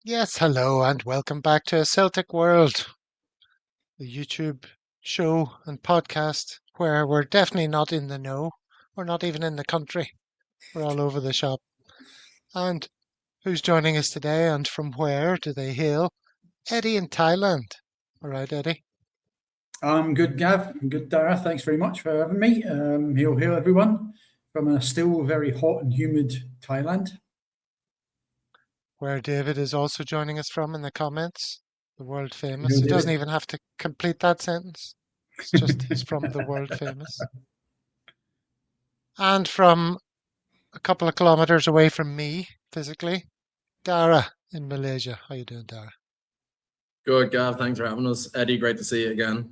Yes, hello, and welcome back to Celtic World, the YouTube show and podcast where we're definitely not in the know. We're not even in the country. We're all over the shop. And who's joining us today and from where do they hail? Eddie in Thailand. All right, Eddie. I'm good, Gav. I'm good, Dara. Thanks very much for having me. Hail, hail, everyone, from a still very hot and humid Thailand. Where David is also joining us from in the comments, the world famous. Hail, He doesn't David. even have to complete that sentence. It's just he's from the world famous. And from a couple of kilometers away from me, physically, Dara in Malaysia. How you doing, Dara? Good, Gav. Thanks for having us. Eddie, great to see you again.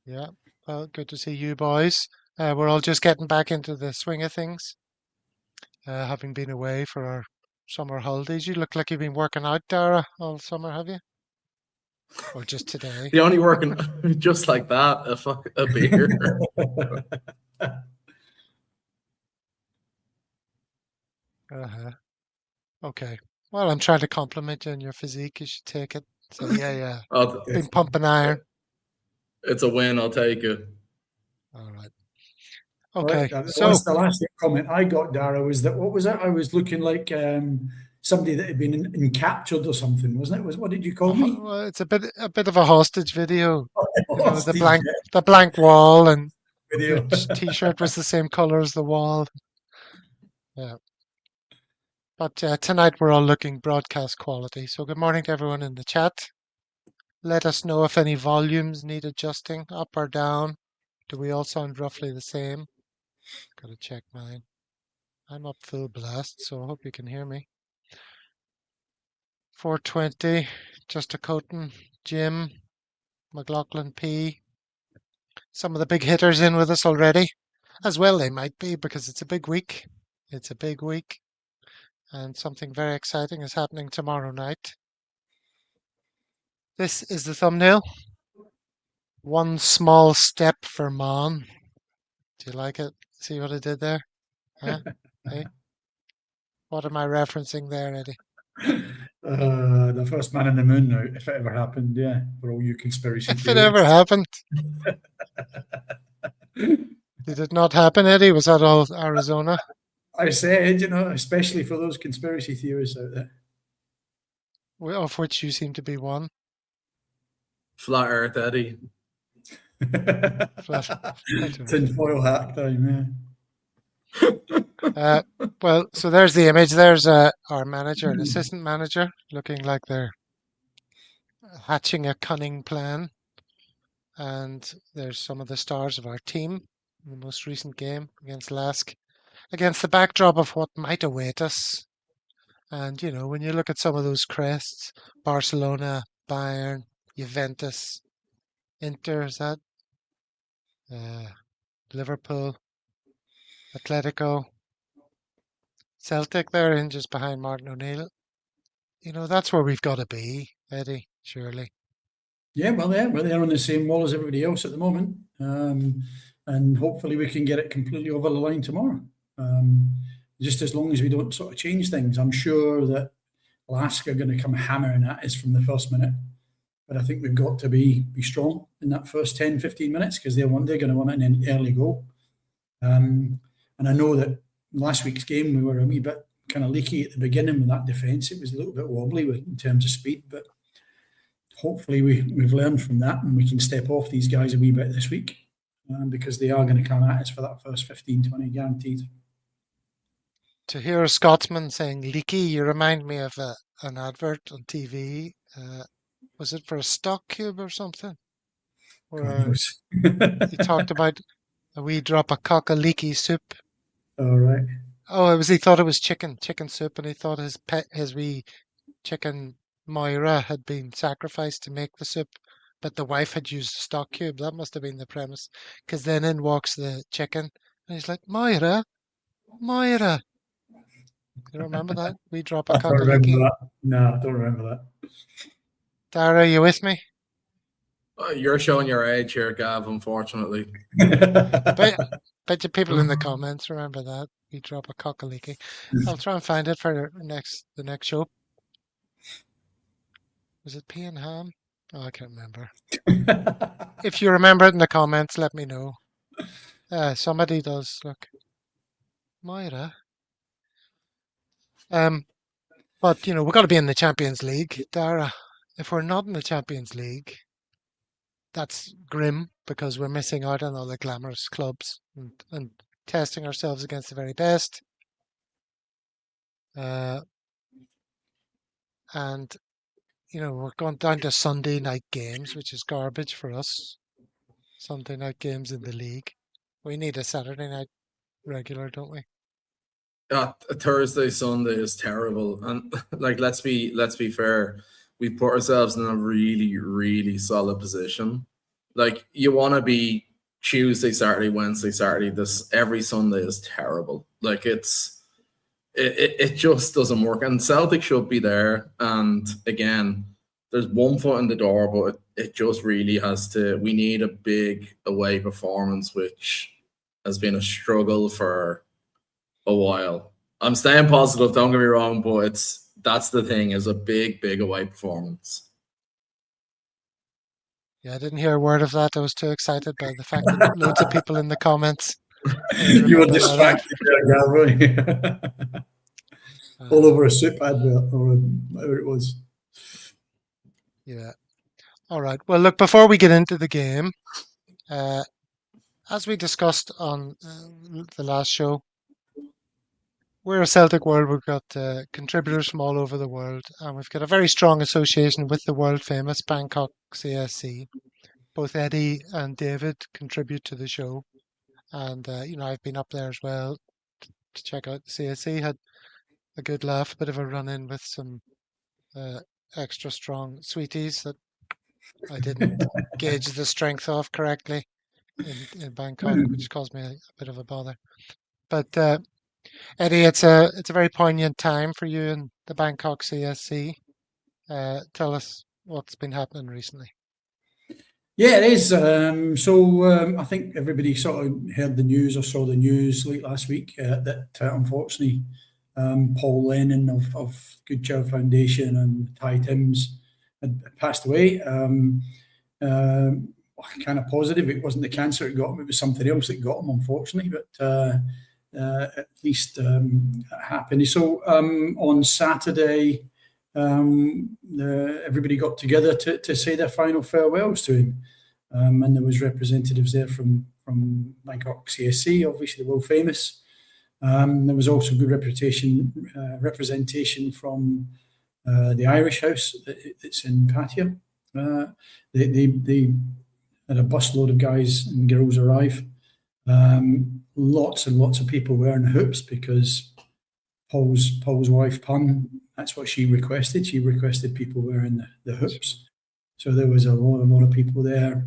Yeah, well, good to see you boys. We're all just getting back into the swing of things, having been away for our summer holidays. You look like you've been working out, Dara, all summer, have you? Or just today? The only working just like that, a beer. Uh-huh. Okay. Well, I'm trying to compliment you on your physique. You should take it. So yeah. Oh, Been pumping iron. it's a win. I'll take it. All right. Right, Okay. So the last comment I got, Dara, was that what was it? I was looking like somebody that had been captured or something, wasn't it? What did you call me? well, it's a bit of a hostage video. You know, Hostage, the blank wall and video. your t-shirt was the same color as the wall. Yeah. But tonight we're all looking broadcast quality. So good morning to everyone in the chat. Let us know if any volumes need adjusting, up or down. Do we all sound roughly the same? Gotta check mine. I'm up full blast, so I hope you can hear me. 420, Just a Coating, Jim, McLaughlin P. Some of the big hitters in with us already. As well they might be because it's a big week. It's a big week. And something very exciting is happening tomorrow night. This is the thumbnail. One small step for Man. Do you like it? See what I did there? Huh? Hey? What am I referencing there, Eddie? The first man in the moon now, if it ever happened, yeah, for all you conspiracy If it ever theorists. happened. Did it not happen, Eddie? Was that all Arizona? I said, especially for those conspiracy theorists out there. Of which you seem to be one. Flat Earth, Eddie. Tinfoil hat time, yeah. Well, so there's the image. There's our manager and assistant manager looking like they're hatching a cunning plan. And there's some of the stars of our team in the most recent game against LASK, against the backdrop of what might await us. And, when you look at some of those crests, Barcelona, Bayern, Juventus, Inter, is that? Liverpool, Atletico, Celtic there in just behind martinoneill. That's where we've got to be, Eddie, surely. Yeah, well, they're on the same wall as everybody else at the moment. And hopefully we can get it completely over the line tomorrow. Just as long as we don't sort of change things. I'm sure that LASK are going to come hammering at us from the first minute. But I think we've got to be strong in that first 10, 15 minutes because they're going to want an early goal. And I know that last week's game we were a wee bit kind of leaky at the beginning with that defence. It was a little bit wobbly in terms of speed, but hopefully we've learned from that and we can step off these guys a wee bit this week because they are going to come at us for that first 15, 20 guaranteed. To hear a Scotsman saying leaky, you remind me of an advert on TV. Was it for a stock cube or something? Where he talked about a wee drop of cock-a-leaky soup. All right. Oh, he thought it was chicken soup, and he thought his wee chicken Moira had been sacrificed to make the soup, but the wife had used a stock cube. That must have been the premise, because then in walks the chicken, and he's like, Moira. You remember that? We drop a I don't remember cock-a-leaky. that. No, I don't remember that. Dara, are you with me? You're showing your age here, Gav, unfortunately. Bet Bet you people in the comments remember that. We drop a cockaliki. I'll try and find it for the next show. Was it P and Ham? Oh, I can't remember. If you remember it in the comments, let me know. Somebody does. Look, Moira. But we've got to be in the Champions League, Dara. If we're not in the Champions League, that's grim because we're missing out on all the glamorous clubs and testing ourselves against the very best. And we're going down to Sunday night games, which is garbage for us. Sunday night games in the league. We need a Saturday night regular, don't we? Thursday, Sunday is terrible, and let's be fair. We put ourselves in a really, really solid position. You want to be Tuesday, Saturday, Wednesday, Saturday. Every Sunday is terrible. It just doesn't work. And Celtic should be there. And again, there's one foot in the door, but it just really has to. We need a big away performance, which has been a struggle for a while. I'm staying positive, don't get me wrong, but that's the thing, is a big away performance. Yeah, I didn't hear a word of that. I was too excited by the fact that loads of people in the comments. You were distracted there, Gavin. All over a soup advert or whatever it was. Yeah. All right. Well, look, before we get into the game, as we discussed on the last show, we're a Celtic World. We've got contributors from all over the world, and we've got a very strong association with the world famous Bangkok CSC. Both Eddie and David contribute to the show, and I've been up there as well to check out the CSC. Had a good laugh, a bit of a run-in with some extra strong sweeties that I didn't gauge the strength of correctly in Bangkok, which caused me a bit of a bother. But Eddie, it's a very poignant time for you in the Bangkok CSC. Tell us what's been happening recently. Yeah, it is. I think everybody sort of heard the news or saw the news late last week that unfortunately Paul Lennon of Good Child Foundation and Ty Timms had passed away. Kind of positive it wasn't the cancer that got him, it was something else that got him, unfortunately, but at least it happened. So on Saturday, everybody got together to say their final farewells to him, and there was representatives there from Bangkok CSC, obviously the world famous. There was also good representation from the Irish House that's in Pattaya. They had a busload of guys and girls arrive. Lots and lots of people wearing hoops because Paul's wife, Pun, that's what she requested. She requested people wearing the hoops. So there was a lot of people there.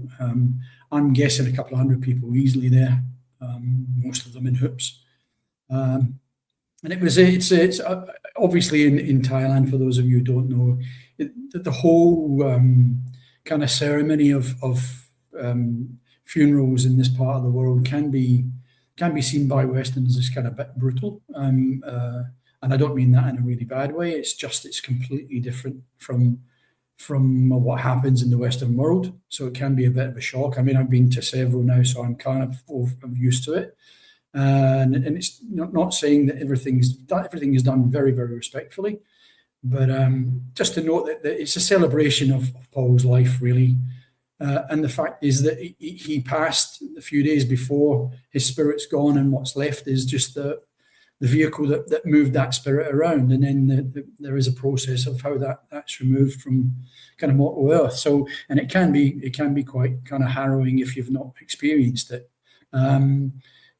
I'm guessing a couple of hundred people easily there, most of them in hoops. And it's obviously in Thailand, for those of you who don't know, the whole kind of ceremony of funerals in this part of the world can be seen by Westerners as kind of a bit brutal. And I don't mean that in a really bad way. It's completely different from what happens in the Western world. So it can be a bit of a shock. I mean, I've been to several now, so I'm kind of used to it. And it's not saying that everything is done very, very respectfully, but just to note that it's a celebration of Paul's life, really. And the fact is that he passed a few days before. His spirit's gone, and what's left is just the vehicle that moved that spirit around. And then there is a process of how that's removed from kind of mortal earth. So, and it can be quite kind of harrowing if you've not experienced it.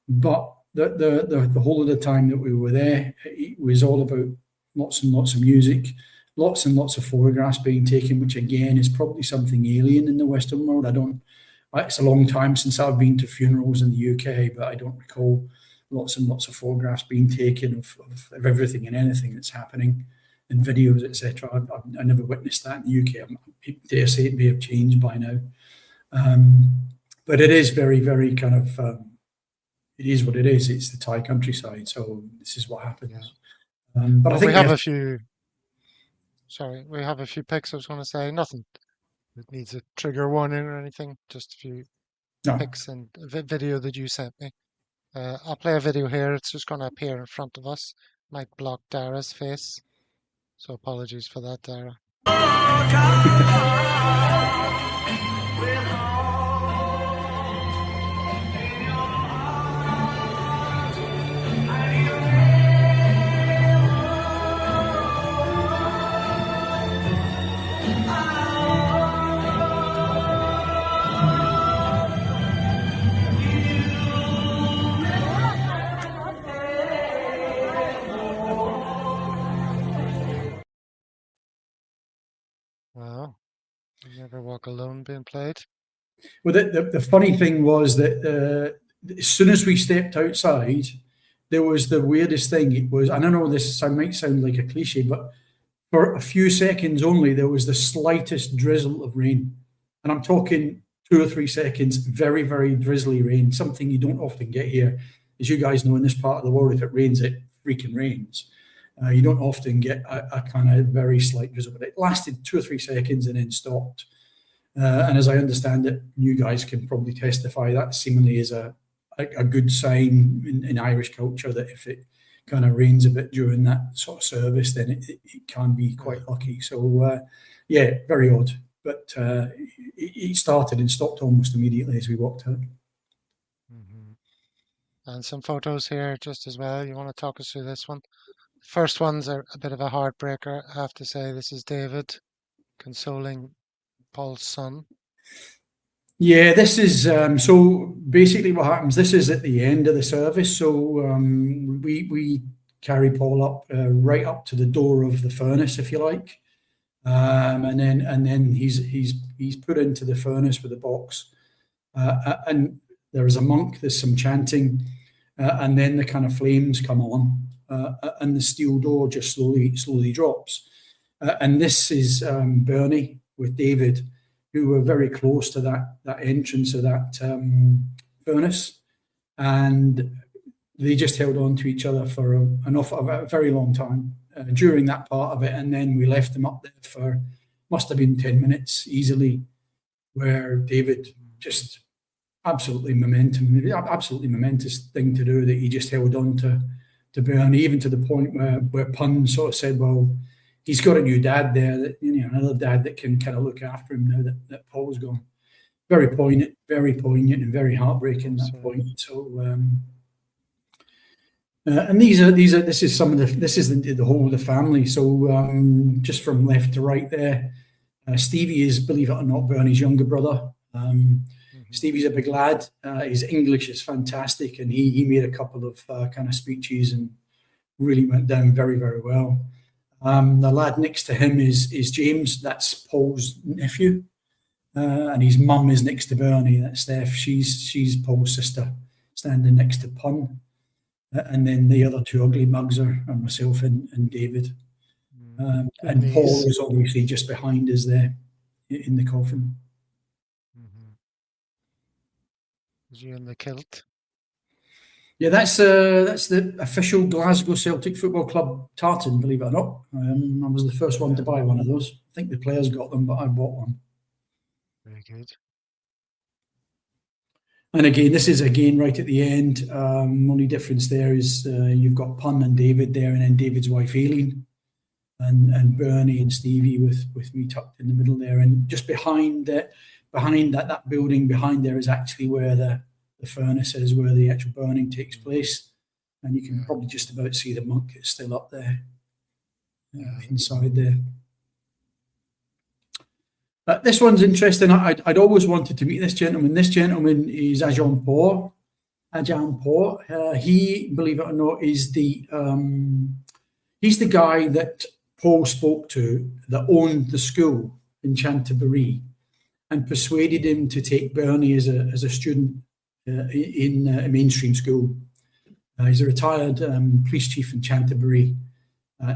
But the whole of the time that we were there, it was all about lots and lots of music, lots and lots of photographs being taken, which again is probably something alien in the Western world. It's a long time since I've been to funerals in the UK, but I don't recall lots and lots of photographs being taken of everything and anything that's happening, and videos, etc. I never witnessed that in the UK. I dare say it may have changed by now. But it is very, very kind of it is what it is. It's the Thai countryside, so this is what happens. Yeah. But I think we have a few. Sorry, we have a few picks. I was going to say nothing that needs a trigger warning or anything. Just a few picks and video that you sent me. I'll play a video here. It's just going to appear in front of us. Might block Dara's face, so apologies for that, Dara. Wow. You Never Walk Alone being played. Well, the funny thing was that as soon as we stepped outside, there was the weirdest thing. It was, and I know this might sound like a cliche, but for a few seconds only, there was the slightest drizzle of rain. And I'm talking 2 or 3 seconds, very, very drizzly rain, something you don't often get here. As you guys know, in this part of the world, if it rains, it freaking rains. You don't often get a kind of very slight drizzle, but it lasted 2 or 3 seconds and then stopped. And as I understand it, you guys can probably testify that seemingly is a good sign in Irish culture, that if it kind of rains a bit during that sort of service, then it can be quite lucky. So, yeah, very odd. But it started and stopped almost immediately as we walked out. Mm-hmm. And some photos here just as well. You want to talk us through this one? First one's a bit of a heartbreaker, I have to say. This is David consoling Paul's son. Yeah, this is so basically what happens. This is at the end of the service, so we carry Paul up right up to the door of the furnace, if you like, and then he's put into the furnace with a box, and there is a monk. There's some chanting, and then the kind of flames come on, and the steel door just slowly drops, and this is Bernie with David, who were very close to that entrance of that furnace, and they just held on to each other for a very long time during that part of it, and then we left them up there for must have been 10 minutes easily, where David just absolutely momentous thing to do, that he just held on to Bernie, even to the point where Pun sort of said, well, he's got a new dad there, that another dad that can kind of look after him now that Paul's gone. Very poignant, and very heartbreaking, that point. So, and this is the whole of the family. So, just from left to right there, Stevie is, believe it or not, Bernie's younger brother. Stevie's a big lad. His English is fantastic, and he made a couple of kind of speeches and really went down very, very well. The lad next to him is James. That's Paul's nephew, and his mum is next to Bernie. That's Steph. She's Paul's sister, standing next to Pun, and then the other two ugly mugs are myself and David. And Paul is obviously just behind us there in the coffin. Is you in the kilt? Yeah, that's the official Glasgow Celtic Football Club tartan, believe it or not. I was the first one to buy one of those. I think the players got them, but I bought one. Very good. And again, this is right at the end. Only difference there is you've got Pun and David there, and then David's wife Aileen, and Bernie and Stevie with me tucked in the middle there. And just behind that building behind there is actually where the furnace is, where the actual burning takes place, and you can probably just about see the monk is still up there inside there. This one's interesting. I'd always wanted to meet this gentleman. This gentleman is Ajahn Paul. He, believe it or not, is he's the guy that Paul spoke to, that owned the school in Canterbury, and persuaded him to take Bernie as a student in a mainstream school. He's a retired police chief in Canterbury.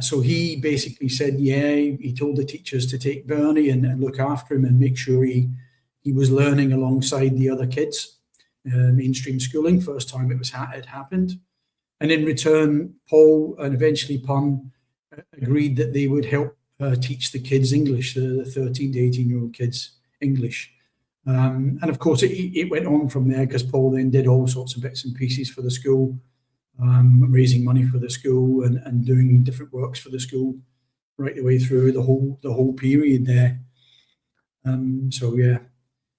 So he basically said, he told the teachers to take Bernie and look after him and make sure he was learning alongside the other kids. mainstream schooling. First time it happened. And in return, Paul and eventually Pun agreed that they would help teach the kids English, the 13 to 18-year-old kids English. And of course, it went on from there, because Paul then did all sorts of bits and pieces for the school, raising money for the school and doing different works for the school right the way through the whole period there. So yeah,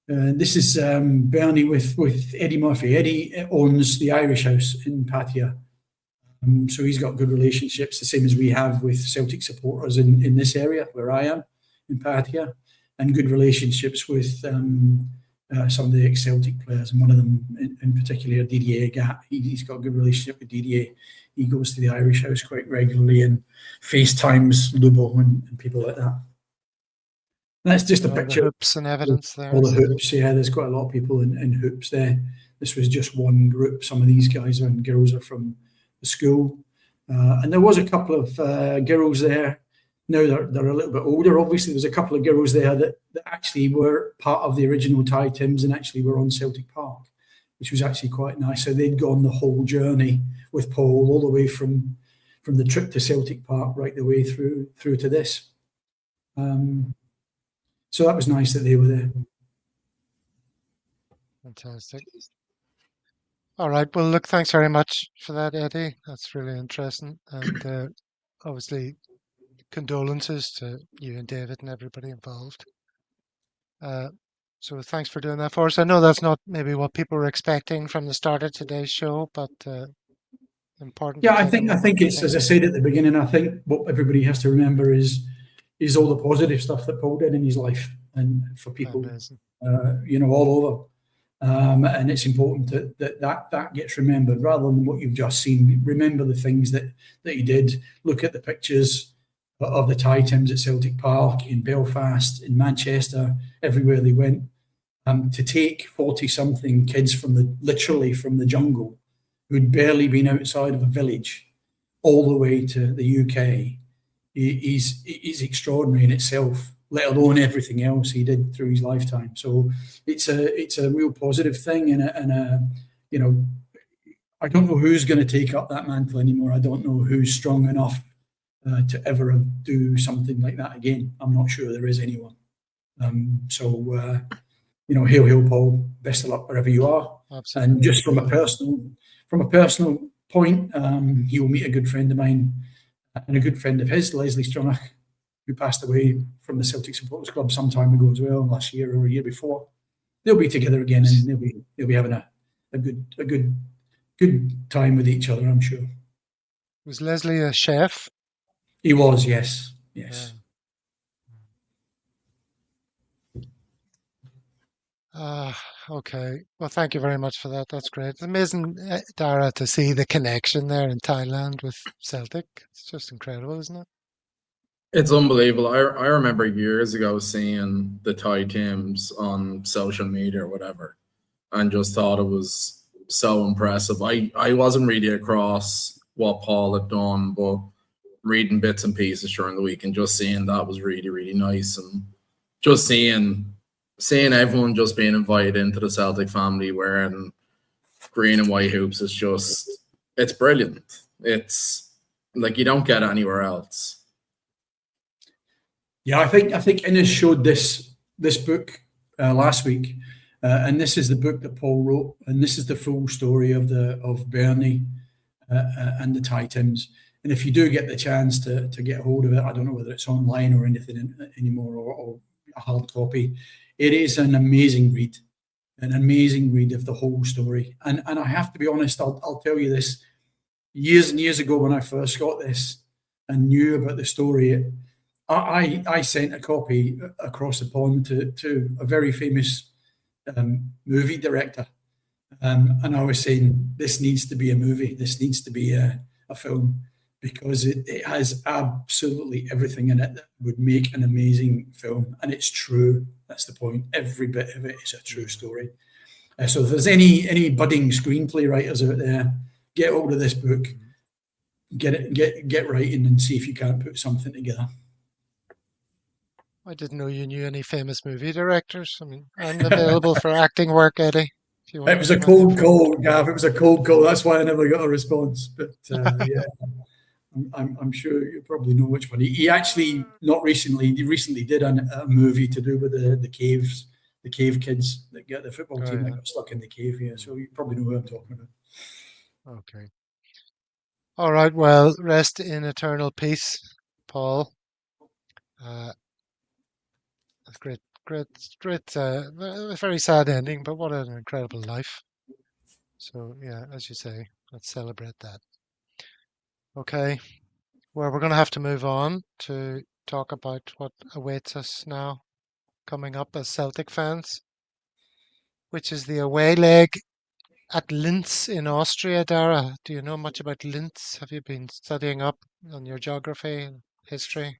this is Bernie with Eddie Murphy. Eddie owns the Irish House in Patia. So he's got good relationships, the same as we have with Celtic supporters in this area where I am, in Patia, and good relationships with some of the ex-Celtic players, and one of them in particular, Didier Gat. He's got a good relationship with Didier. He goes to the Irish House quite regularly and FaceTimes Lubo and people like that. And that's just a picture. The hoops and evidence there. All the hoops, yeah. There's quite a lot of people in hoops there. This was just one group. Some of these guys and girls are from the school, and there was a couple of girls there. Now they're a little bit older. Obviously, there's a couple of girls there that actually were part of the original Thai Tims and actually were on Celtic Park, which was actually quite nice. So they'd gone the whole journey with Paul, all the way from the trip to Celtic Park right the way through to this. So that was nice that they were there. Fantastic. All right. Well, look, thanks very much for that, Eddie. That's really interesting. And obviously, condolences to you and David and everybody involved. So thanks for doing that for us. I know that's not maybe what people were expecting from the start of today's show, but important. Yeah, I think it's, as I said at the beginning, I think what everybody has to remember is all the positive stuff that Paul did in his life, and for people, all over. And it's important that gets remembered rather than what you've just seen. Remember the things that he did. Look at the pictures of the Thai Tims at Celtic Park, in Belfast, in Manchester, everywhere they went. To take 40-something kids literally from the jungle, who'd barely been outside of a village, all the way to the UK, is extraordinary in itself, let alone everything else he did through his lifetime. So it's a real positive thing, and I don't know who's going to take up that mantle anymore. I don't know who's strong enough to ever do something like that again. I'm not sure there is anyone. Hail Paul, best of luck wherever you are. Absolutely. And just from a personal point, he will meet a good friend of mine and a good friend of his, Leslie Stronach, who passed away from the Celtic Supporters Club some time ago as well, last year or a year before. They'll be together again, and they'll be having a good time with each other, I'm sure. Was Leslie a chef? He was, yes. Yeah. Okay. Well, thank you very much for that. That's great. It's amazing, Dara, to see the connection there in Thailand with Celtic. It's just incredible, isn't it? It's unbelievable. I remember years ago seeing the Thai Tims on social media or whatever, and just thought it was so impressive. I wasn't really across what Paul had done, but reading bits and pieces during the week and just seeing that was really, really nice. And just seeing everyone just being invited into the Celtic family wearing green and white hoops is it's brilliant. It's like you don't get it anywhere else. Yeah, I think Innes showed this book last week, and this is the book that Paul wrote, and this is the full story of Bernie and the Thai Tims. And if you do get the chance to get hold of it, I don't know whether it's online or anything anymore, or a hard copy. It is an amazing read of the whole story. And I have to be honest, I'll tell you this. Years and years ago, when I first got this and knew about the story, I sent a copy across the pond to a very famous movie director. And I was saying, this needs to be a movie. This needs to be a film, because it has absolutely everything in it that would make an amazing film. And it's true. That's the point. Every bit of it is a true story. So if there's any budding screenplay writers out there, get hold of this book, get writing, and see if you can't put something together. I didn't know you knew any famous movie directors. I mean, I'm available for acting work, Eddie. If you want It to was give a him any cold info. call, Gav. It was a cold call. That's why I never got a response. But yeah, I'm sure you probably know which one. He actually, not recently, he recently did a movie to do with the caves, the cave kids that get the football Oh, team that yeah. got stuck in the cave here. So you probably know who I'm talking about. Okay. All right. Well, rest in eternal peace, Paul. Uh, great, great, great. A very sad ending, but what an incredible life. So yeah, as you say, let's celebrate that. Okay. Well, we're going to have to move on to talk about what awaits us now coming up as Celtic fans, which is the away leg at Linz in Austria. Dara, do you know much about Linz? Have you been studying up on your geography and history?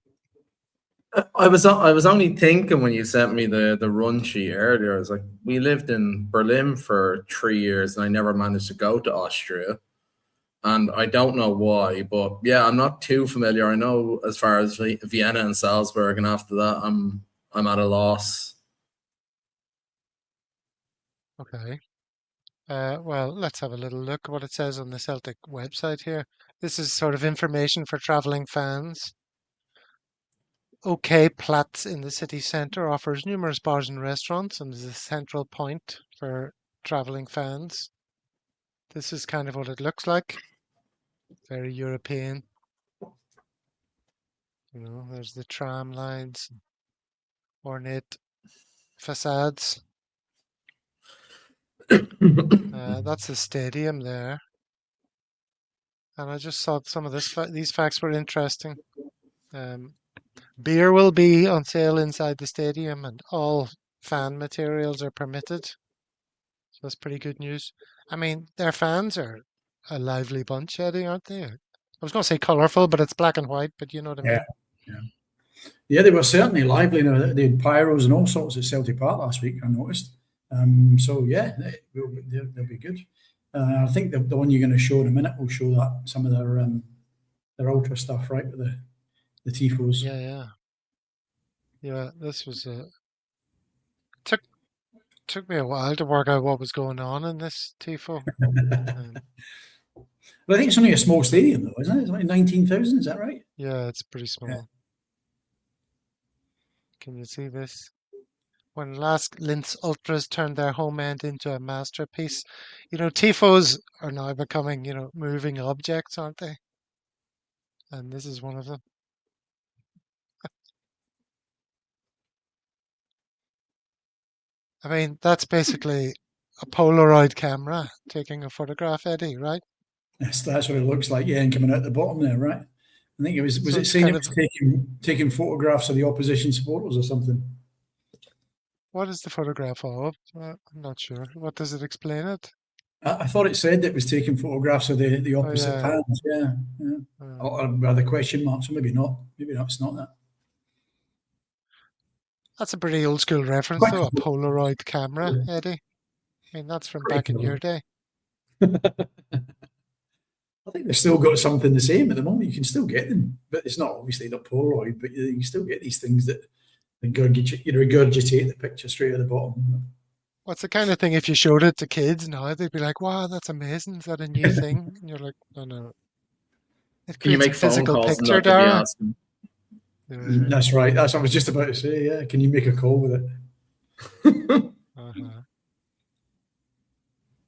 I was only thinking when you sent me the run sheet earlier. I was like, we lived in Berlin for 3 years, and I never managed to go to Austria, and I don't know why. But yeah, I'm not too familiar. I know as far as Vienna and Salzburg, and after that, I'm at a loss. Okay. Well, let's have a little look at what it says on the Celtic website here. This is sort of information for traveling fans. OK Platz in the city centre offers numerous bars and restaurants and is a central point for traveling fans. This is kind of what it looks like. Very European. You know, there's the tram lines, ornate facades. That's the stadium there. And I just thought some of these facts were interesting. Beer will be on sale inside the stadium, and all fan materials are permitted. So that's pretty good news. I mean, their fans are a lively bunch, Eddie, aren't they? I was going to say colourful, but it's black and white, but you know what I Yeah, mean. yeah. Yeah, they were certainly lively. You know, they had pyros and all sorts at Celtic Park last week, I noticed. So yeah, they'll be good. I think the one you're going to show in a minute will show that some of their ultra stuff, right, with the tifos. Yeah. This was took me a while to work out what was going on in this tifo. But I think it's only a small stadium, though, isn't it? It's only 19,000. Is that right? Yeah, it's pretty small. Yeah. Can you see this? When LASK Linz Ultras turned their home end into a masterpiece. You know, tifos are now becoming, moving objects, aren't they? And this is one of them. I mean, that's basically a Polaroid camera taking a photograph, Eddie, right? Yes, that's what it looks like. Yeah, and coming out the bottom there, right? I think it was So it it's saying kind it was taking photographs of the opposition supporters or something? What is the photograph of? I'm not sure. What does it explain it? I thought it said it was taking photographs of the Oh, opposite yeah. fans. Yeah, yeah. Or the question marks, or maybe not. Maybe not. It's not that. That's a pretty old school reference, though, a Polaroid camera, Eddie. I mean, that's from back in your day. I think they've still got something the same at the moment. You can still get them, but it's not obviously the Polaroid. But you can still get these things that regurgitate the picture straight at the bottom. What's the kind of thing if you showed it to kids now, they'd be like, wow, that's amazing. Is that a new thing? And you're like, no. It Can you creates a make phone physical calls and picture, that to be Dara. asking? That's right. That's what I was just about to say. Yeah, can you make a call with it?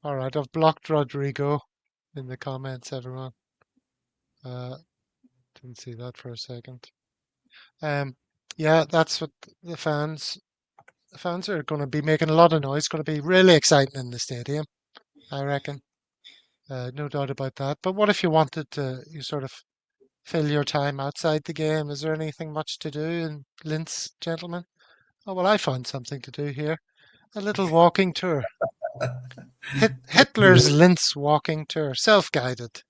All right, I've blocked Rodrigo in the comments, everyone. Didn't see that for a second. Yeah, that's what the fans are going to be making a lot of noise. It's going to be really exciting in the stadium, I reckon. No doubt about that. But what if you wanted to, you sort of fill your time outside the game? Is there anything much to do in Linz, gentlemen? Oh, well, I found something to do here. A little walking tour. Hitler's Linz walking tour, self-guided.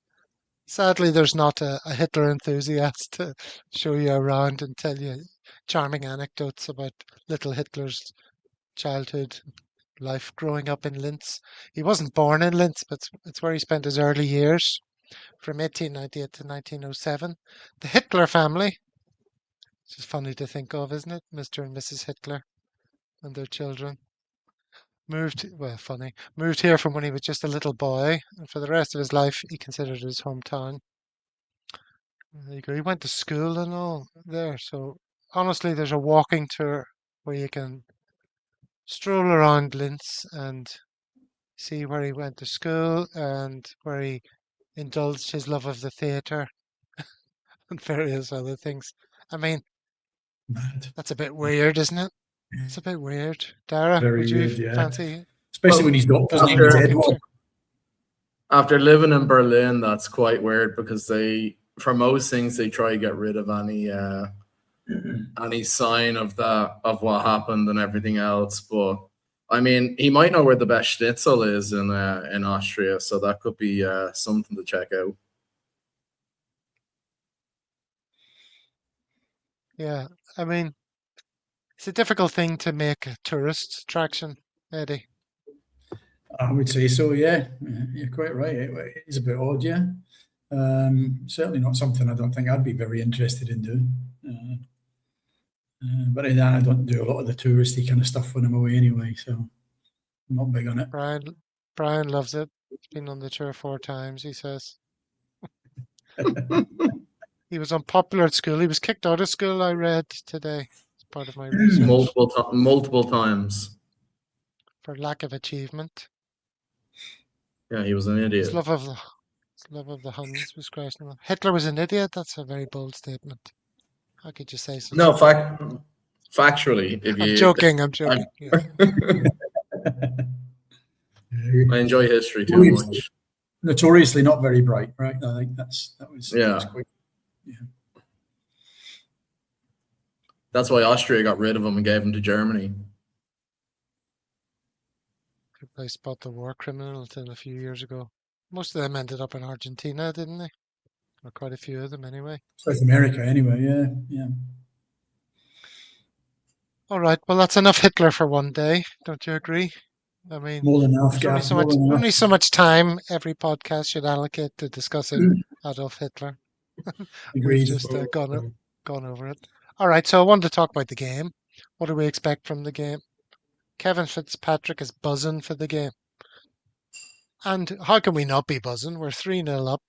Sadly, there's not a Hitler enthusiast to show you around and tell you charming anecdotes about little Hitler's childhood life growing up in Linz. He wasn't born in Linz, but it's where he spent his early years from 1898 to 1907. The Hitler family, which is funny to think of, isn't it? Mr. and Mrs. Hitler and their children. moved here from when he was just a little boy, and for the rest of his life he considered it his hometown. There you go. He went to school and all there. So honestly, there's a walking tour where you can stroll around Linz and see where he went to school and where he indulged his love of the theatre and various other things. I mean, Mad. that's a bit weird, isn't it? It's a bit weird. Dara, Very would you weird, yeah. fancy Especially when his doctor's name is Edward. After living in Berlin, that's quite weird because for most things, they try to get rid of any sign of what happened and everything else. But I mean, he might know where the best schnitzel is in Austria, so that could be something to check out. Yeah, I mean, it's a difficult thing to make a tourist attraction, Eddie. I would say so, yeah. You're quite right. It is a bit odd, yeah. Certainly not something I don't think I'd be very interested in doing. But then I don't do a lot of the touristy kind of stuff when I'm away anyway, so I'm not big on it. Brian loves it. He's been on the tour 4 times, he says. He was unpopular at school. He was kicked out of school, I read today, as part of my research. Multiple times. For lack of achievement. Yeah, he was an idiot. His love of the Huns was questionable. Hitler was an idiot? That's a very bold statement. How could you say so? No, factually. I'm joking. Yeah. I enjoy history too much. Notoriously not very bright, right? I think that was quite, yeah. That's why Austria got rid of him and gave him to Germany. They spot the war criminals a few years ago. Most of them ended up in Argentina, didn't they? Or quite a few of them anyway. South America anyway, yeah. All right, well, that's enough Hitler for one day. Don't you agree? I mean, more than enough, there's only so much time every podcast should allocate to discussing Adolf Hitler. We've just gone over it. All right, so I wanted to talk about the game. What do we expect from the game? Kevin Fitzpatrick is buzzing for the game. And how can we not be buzzing? We're 3-0 up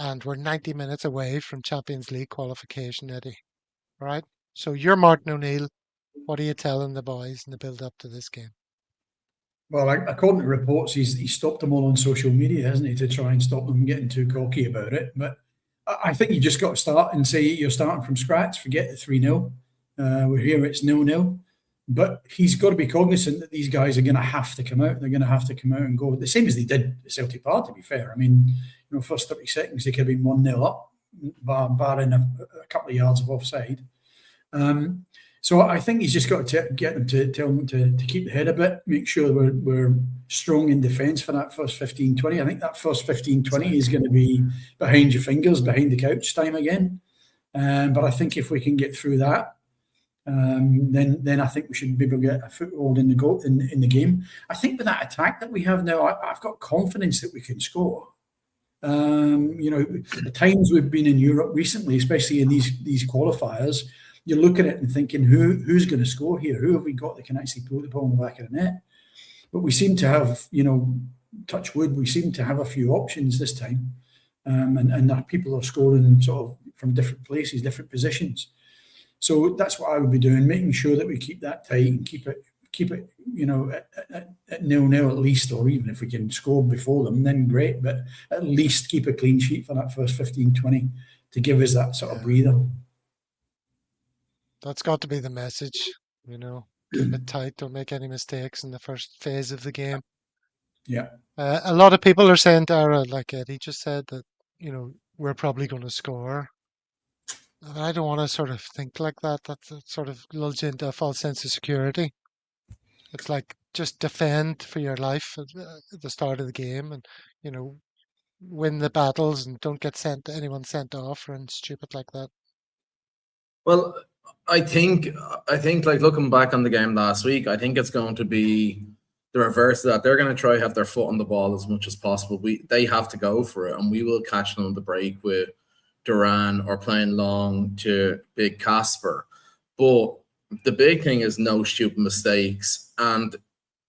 and we're 90 minutes away from Champions League qualification, Eddie. All right? So you're Martin O'Neill. What are you telling the boys in the build-up to this game? Well, according to reports, he's stopped them all on social media, hasn't he, to try and stop them getting too cocky about it. But I think you just got to start and say you're starting from scratch. Forget the 3-0. We're here, it's 0-0. But he's got to be cognizant that these guys are going to have to come out. They're going to have to come out and go the same as they did at Celtic Park, to be fair. I mean, first 30 seconds, they could have been 1-0 up, barring a couple of yards of offside. So I think he's just got to get them to tell them to keep the head a bit, make sure we're strong in defence for that first 15-20. I think that first 15-20 is going to be behind your fingers, behind the couch time again. But I think if we can get through that, then I think we should be able to get a foothold in the game. I think with that attack that we have now, I've got confidence that we can score. The times we've been in Europe recently, especially in these qualifiers, you look at it and thinking, who's going to score here? Who have we got that can actually put the ball in the back of the net? But we seem to have, touch wood, we seem to have a few options this time, and that people are scoring sort of from different places, different positions. So that's what I would be doing, making sure that we keep that tight and keep it, at 0-0 at least, or even if we can score before them, then great. But at least keep a clean sheet for that first 15-20 to give us that sort of breather. That's got to be the message, keep it tight, don't make any mistakes in the first phase of the game. Yeah. A lot of people are saying, Dara, like Eddie just said, that, we're probably going to score. I don't want to sort of think like that. That sort of lulls you into a false sense of security. It's like just defend for your life at the start of the game and, win the battles and don't get anyone sent off or anything stupid like that. Well, I think like looking back on the game last week, I think it's going to be the reverse of that. They're going to try to have their foot on the ball as much as possible. They have to go for it, and we will catch them on the break with Duran or playing long to big Casper. But the big thing is no stupid mistakes. And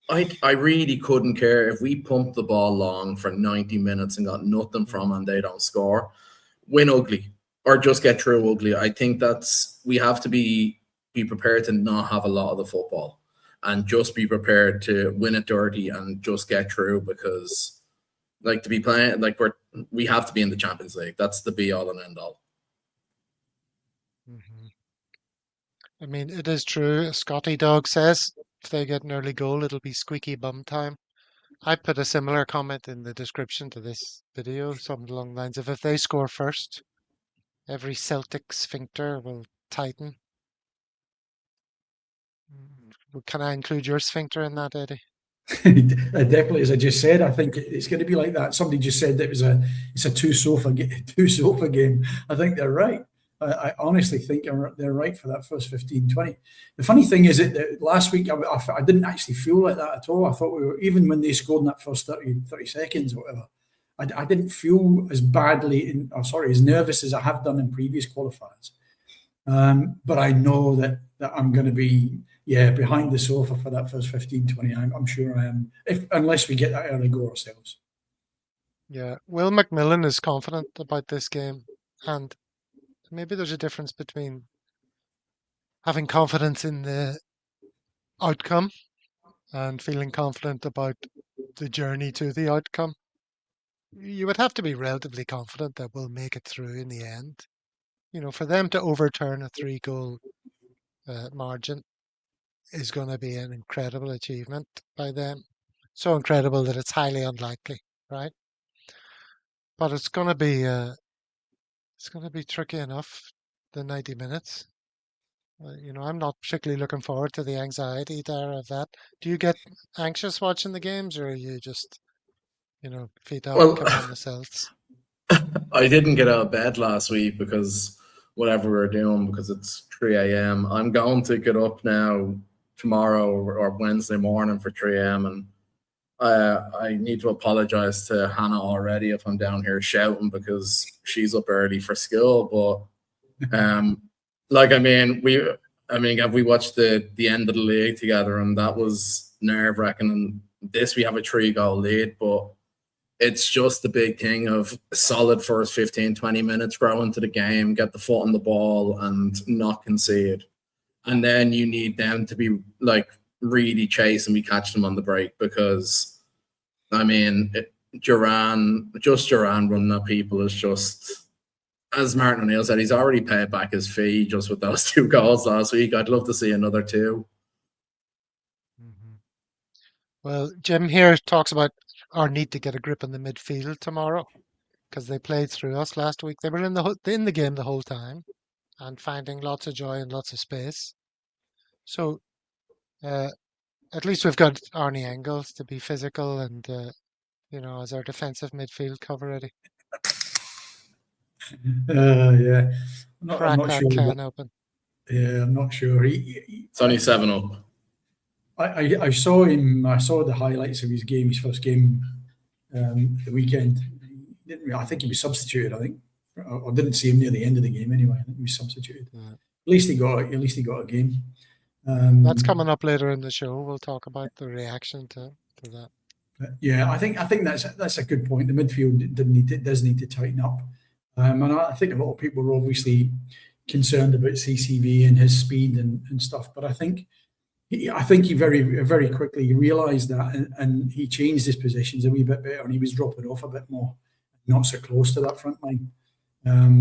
I really couldn't care if we pumped the ball long for 90 minutes and got nothing from and they don't score. Win ugly or just get through ugly. I think we have to be prepared to not have a lot of the football and just be prepared to win it dirty and just get through, because like to be playing like we have to be in the Champions League. That's the be all and end all. Mm-hmm. I mean, it is true. Scotty Dog says if they get an early goal, it'll be squeaky bum time. I put a similar comment in the description to this video, something along the lines of if they score first, every Celtic sphincter will tighten. Can I include your sphincter in that, Eddie? Definitely, as I just said, I think it's going to be like that. Somebody just said that it's a two sofa game. I think they're right. I honestly think they're right for that first 15, 20. The funny thing is that last week I didn't actually feel like that at all. I thought we were, even when they scored in that first 30 seconds or whatever, I didn't feel as badly, as nervous as I have done in previous qualifiers. But I know that I'm going to be, behind the sofa for that first 15, 20. I'm sure I am, unless we get that early goal ourselves. Yeah, Will McMillan is confident about this game, and maybe there's a difference between having confidence in the outcome and feeling confident about the journey to the outcome. You would have to be relatively confident that we'll make it through in the end. You know, for them to overturn a 3-goal margin is going to be an incredible achievement by them. So incredible that it's highly unlikely, right? But it's going to be tricky enough, the 90 minutes. You know, I'm not particularly looking forward to the anxiety there of that. Do you get anxious watching the games, or are you just, feet up, Well, come on the Celts? I didn't get out of bed last week because whatever we're doing, because it's 3 a.m. I'm going to get up now tomorrow or Wednesday morning for 3 a.m. and I need to apologize to Hannah already if I'm down here shouting because she's up early for school. But have we watched the end of the league together, and that was nerve-wracking. And this, we have a 3-goal lead, but it's just the big thing of a solid first 15, 20 minutes, grow into the game, get the foot on the ball and not concede. And then you need them to be like really chase and we catch them on the break, because Duran running at people is just, as Martinoneill said, he's already paid back his fee just with those 2 goals last week. I'd love to see another 2. Mm-hmm. Well, Jim here talks about our need to get a grip on the midfield tomorrow, because they played through us last week. They were in the game the whole time and finding lots of joy and lots of space. So at least we've got Arnie Engels to be physical and as our defensive midfield cover, Eddie. Yeah, I'm not sure. Can open. Yeah, I'm not sure. It's only 7 up. I saw him. I saw the highlights of his game, his first game, the weekend. I think he was substituted. I didn't see him near the end of the game anyway. I think he was substituted. Yeah. At least he got a game. That's coming up later in the show. We'll talk about the reaction to that. Yeah, I think that's a good point. The midfield does need to tighten up, and I think a lot of people are obviously concerned about CCV and his speed and stuff. But I think he very, very quickly realised that, and he changed his positions a wee bit better, and he was dropping off a bit more, not so close to that front line,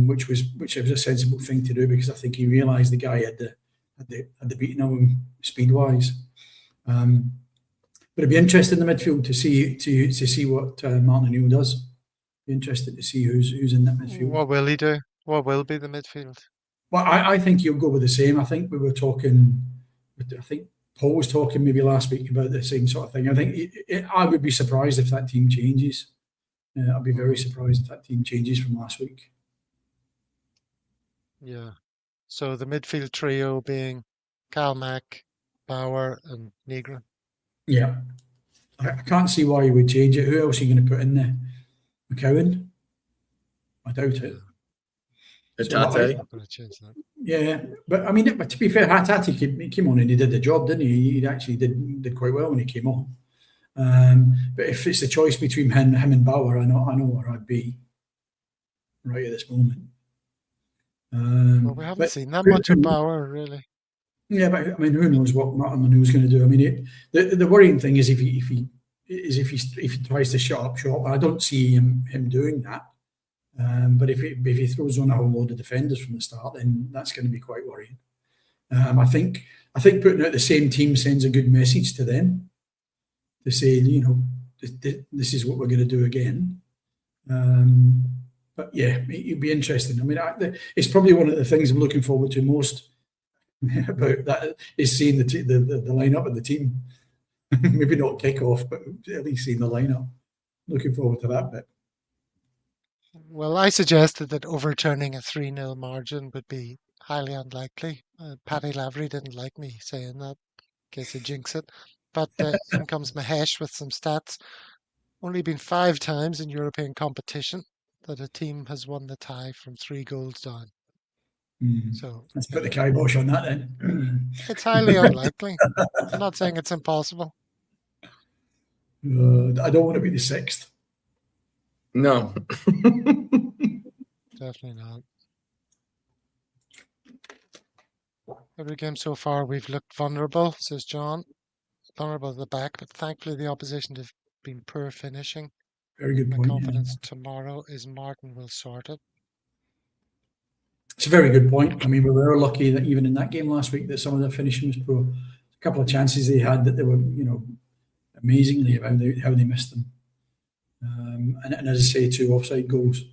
which was a sensible thing to do, because I think he realised the guy had the beating of him speed wise. But it'd be interesting in the midfield to see what Martinoneill does. Be interested to see who's in that midfield. What will he do? What will be the midfield? Well, I think he'll go with the same. I think we were talking. I think Paul was talking maybe last week about the same sort of thing. I think I would be surprised if that team changes. I'd be very surprised if that team changes from last week. Yeah. So the midfield trio being Cal Mack, Bauer, and Negron. Yeah. I can't see why you would change it. Who else are you going to put in there? McCowan? I doubt it. Hatate. Not going to change that. Yeah, but I mean, but to be fair, Hatate came on and he did the job, didn't he? He actually did quite well when he came on. But if it's the choice between him and Bauer, I know where I'd be right at this moment. Well, we haven't seen that much of Bauer, really. Yeah, but I mean, who knows what Martinoneill going to do? I mean, the worrying thing is if he tries to shut up shop. I don't see him doing that. But if he throws on a whole load of defenders from the start, then that's going to be quite worrying. I think putting out the same team sends a good message to them to say, this is what we're going to do again. But yeah, it'd be interesting. I mean, it's probably one of the things I'm looking forward to most about that is seeing the lineup of the team. Maybe not kickoff, but at least seeing the lineup. Looking forward to that bit. Well, I suggested that overturning a 3-0 margin would be highly unlikely. Paddy Lavery didn't like me saying that, in case I jinx it. But in comes Mahesh with some stats. Only been 5 times in European competition that a team has won the tie from 3 goals down. So let's put the kibosh on that then. It's highly unlikely. I'm not saying it's impossible. I don't want to be the 6th. No. Definitely not. Every game so far we've looked vulnerable, says John. Vulnerable at the back, but thankfully the opposition have been poor finishing. Very good point. My confidence tomorrow is Martin will sort it. It's a very good point. I mean, we were lucky that even in that game last week that some of the finishing was poor. A couple of chances they had that they were, amazingly about how they missed them. And as I say, 2 offside goals.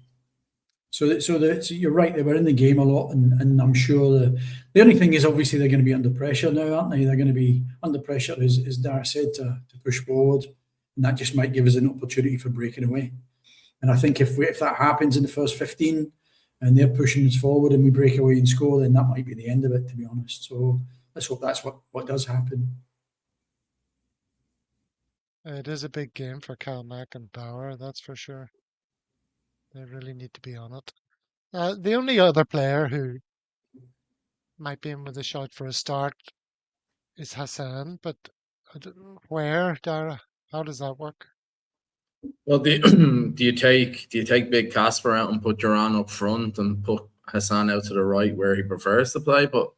So you're right, they were in the game a lot, and I'm sure the only thing is obviously they're going to be under pressure now, aren't they? They're going to be under pressure, as Dara said, to push forward, and that just might give us an opportunity for breaking away. And I think if that happens in the first 15 and they're pushing us forward and we break away and score, then that might be the end of it, to be honest. So let's hope that's what does happen. It is a big game for Calmac and Bauer, that's for sure. They really need to be on it. The only other player who might be in with a shot for a start is Hassan, but where, Dara? How does that work? Well, do you take Big Casper out and put Duran up front and put Hassan out to the right where he prefers to play? But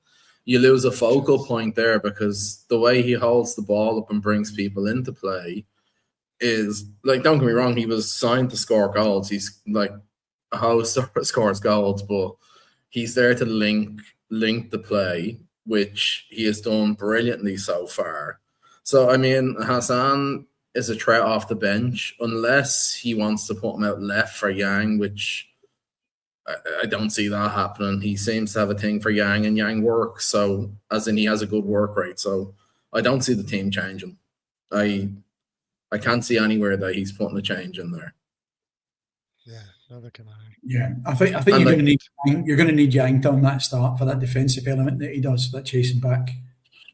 you lose a focal point there because the way he holds the ball up and brings people into play is, like, don't get me wrong, he was signed to score goals. He's like a host scores goals, but he's there to link the play, which he has done brilliantly so far. So, I mean, Hassan is a threat off the bench unless he wants to put him out left for Yang, which I don't see that happening. He seems to have a thing for Yang, and Yang works, so as in he has a good work rate. So I don't see the team changing. I can't see anywhere that he's putting a change in there. Yeah, neither can I. Yeah, I think you're going to need Yang on that start for that defensive element that he does, that chasing back.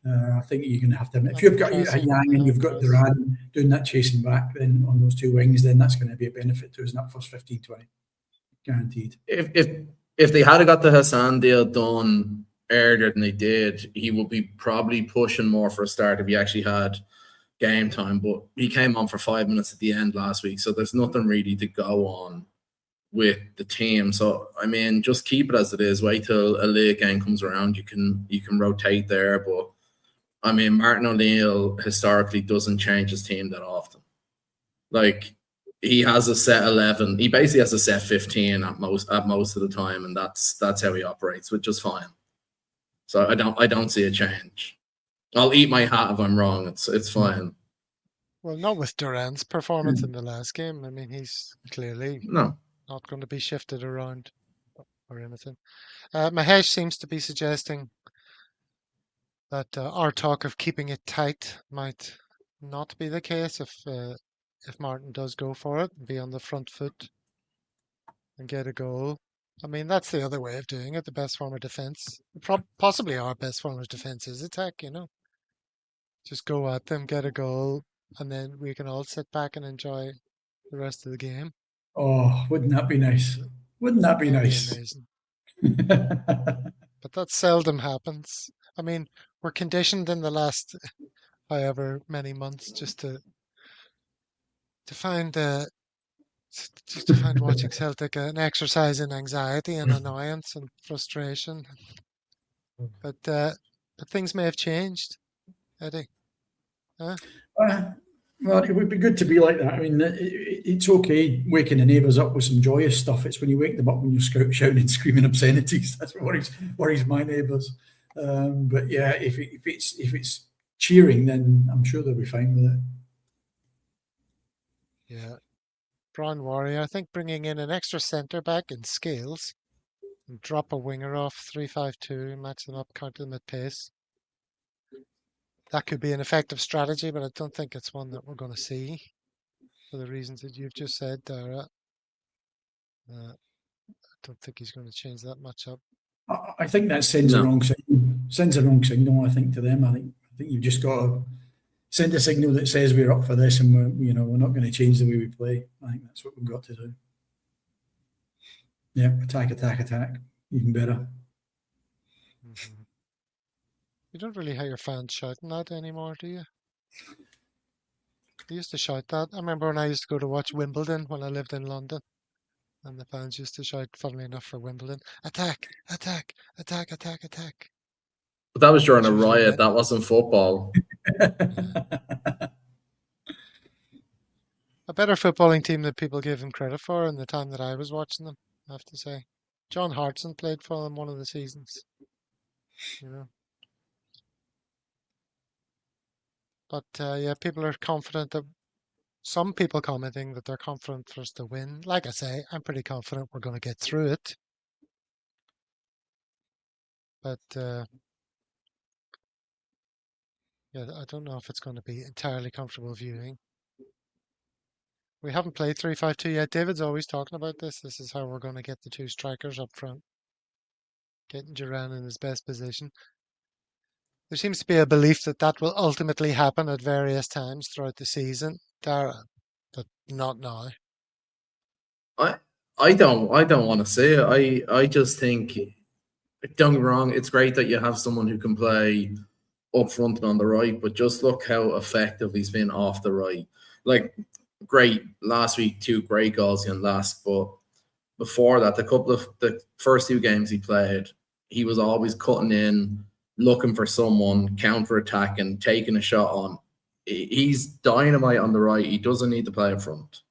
I think you're going to have to. If you've got a Yang and you've got Duran doing that chasing back, then on those 2 wings, then that's going to be a benefit to us in that first 15-20, guaranteed. If they had got the Hassan deal done earlier than they did, he would be probably pushing more for a start if he actually had game time. But he came on for 5 minutes at the end last week, so there's nothing really to go on with the team. So I mean, just keep it as it is. Wait till a league game comes around. You can rotate there, but I mean, Martinoneill historically doesn't change his team that often. Like, he has a set 11. He basically has a set 15 at most of the time, and that's how he operates, which is fine. So I don't see a change. I'll eat my hat if I'm wrong. It's fine. Well, not with Duran's performance in the last game. I mean, he's clearly not going to be shifted around or anything. Mahesh seems to be suggesting that our talk of keeping it tight might not be the case if Martin does go for it and be on the front foot and get a goal. I mean, that's the other way of doing it, the best form of defence. Possibly our best form of defence is attack, Just go at them, get a goal, and then we can all sit back and enjoy the rest of the game. Oh, wouldn't that be nice? Wouldn't that be nice? Be amazing. but that seldom happens. I mean, we're conditioned in the last however many months to find just to find watching Celtic an exercise in anxiety and annoyance and frustration. But things may have changed, Eddie. Huh? Well, it would be good to be like that. I mean, it's okay waking the neighbours up with some joyous stuff. It's when you wake them up when you're shouting and screaming obscenities. That's what worries my neighbours. But yeah, if it's cheering, then I'm sure they'll be fine with it. Yeah. Brown Warrior, I think bringing in an extra centre back in Scales and drop a winger off 3-5-2, match them up, counter them at pace. That could be an effective strategy, but I don't think it's one that we're going to see for the reasons that you've just said, Dara. I don't think he's going to change that much up. I think that sends the wrong signal. Sends the wrong signal, I think, to them. I think you've just got to send a signal that says we're up for this and we're not going to change the way we play. I think that's what we've got to do. Yeah, attack, even better. Mm-hmm. You don't really hear your fans shouting that anymore, do you? They used to shout that. I remember when I used to go to watch Wimbledon when I lived in London, and the fans used to shout, funnily enough, for Wimbledon, attack, attack, attack, attack, attack. But that was during a riot. That wasn't football. A better footballing team than people give them credit for in the time that I was watching them, I have to say. John Hartson played for them one of the seasons. But yeah, people are confident that some people commenting that they're confident for us to win. Like I say, I'm pretty confident we're going to get through it. But yeah, I don't know if it's going to be entirely comfortable viewing. We haven't played 3-5-2 yet. David's always talking about this. This is how we're going to get the two strikers up front. Getting Duran in his best position. There seems to be a belief that that will ultimately happen at various times throughout the season, Dara, but not now. I don't want to say it. I just think, don't get me wrong, it's great that you have someone who can play up front and on the right, but just look how effective he's been off the right. Like, great last week, 2 great goals in LASK, but before that, the first 2 games he played, he was always cutting in, looking for someone, counter-attacking, taking a shot on. He's dynamite on the right. He doesn't need to play up front.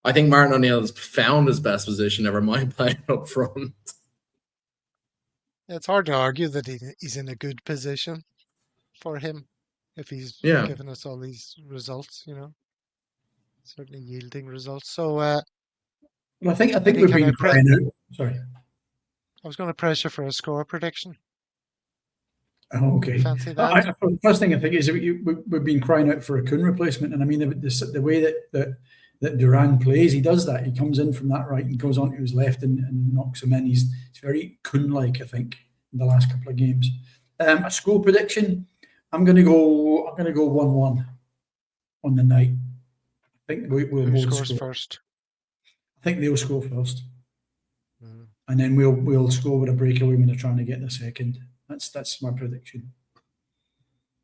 I think Martinoneill has found his best position, never mind playing up front. It's hard to argue that he's in a good position for him if he's given us all these results, certainly yielding results. So I think we've been crying out. Sorry. I was going to press you for a score prediction. Oh, okay. Fancy that? The first thing I think is we've been crying out for a Kuhn replacement, and I mean the way that Duran plays, he does that. He comes in from that right and goes on to his left and knocks him in. It's very Kuhn-like, I think, in the last couple of games. A score prediction, I'm going to go 1-1 on the night. I think we'll Who both scores score first? I think they'll score first, and then we'll score with a breakaway when they're trying to get the second. That's my prediction.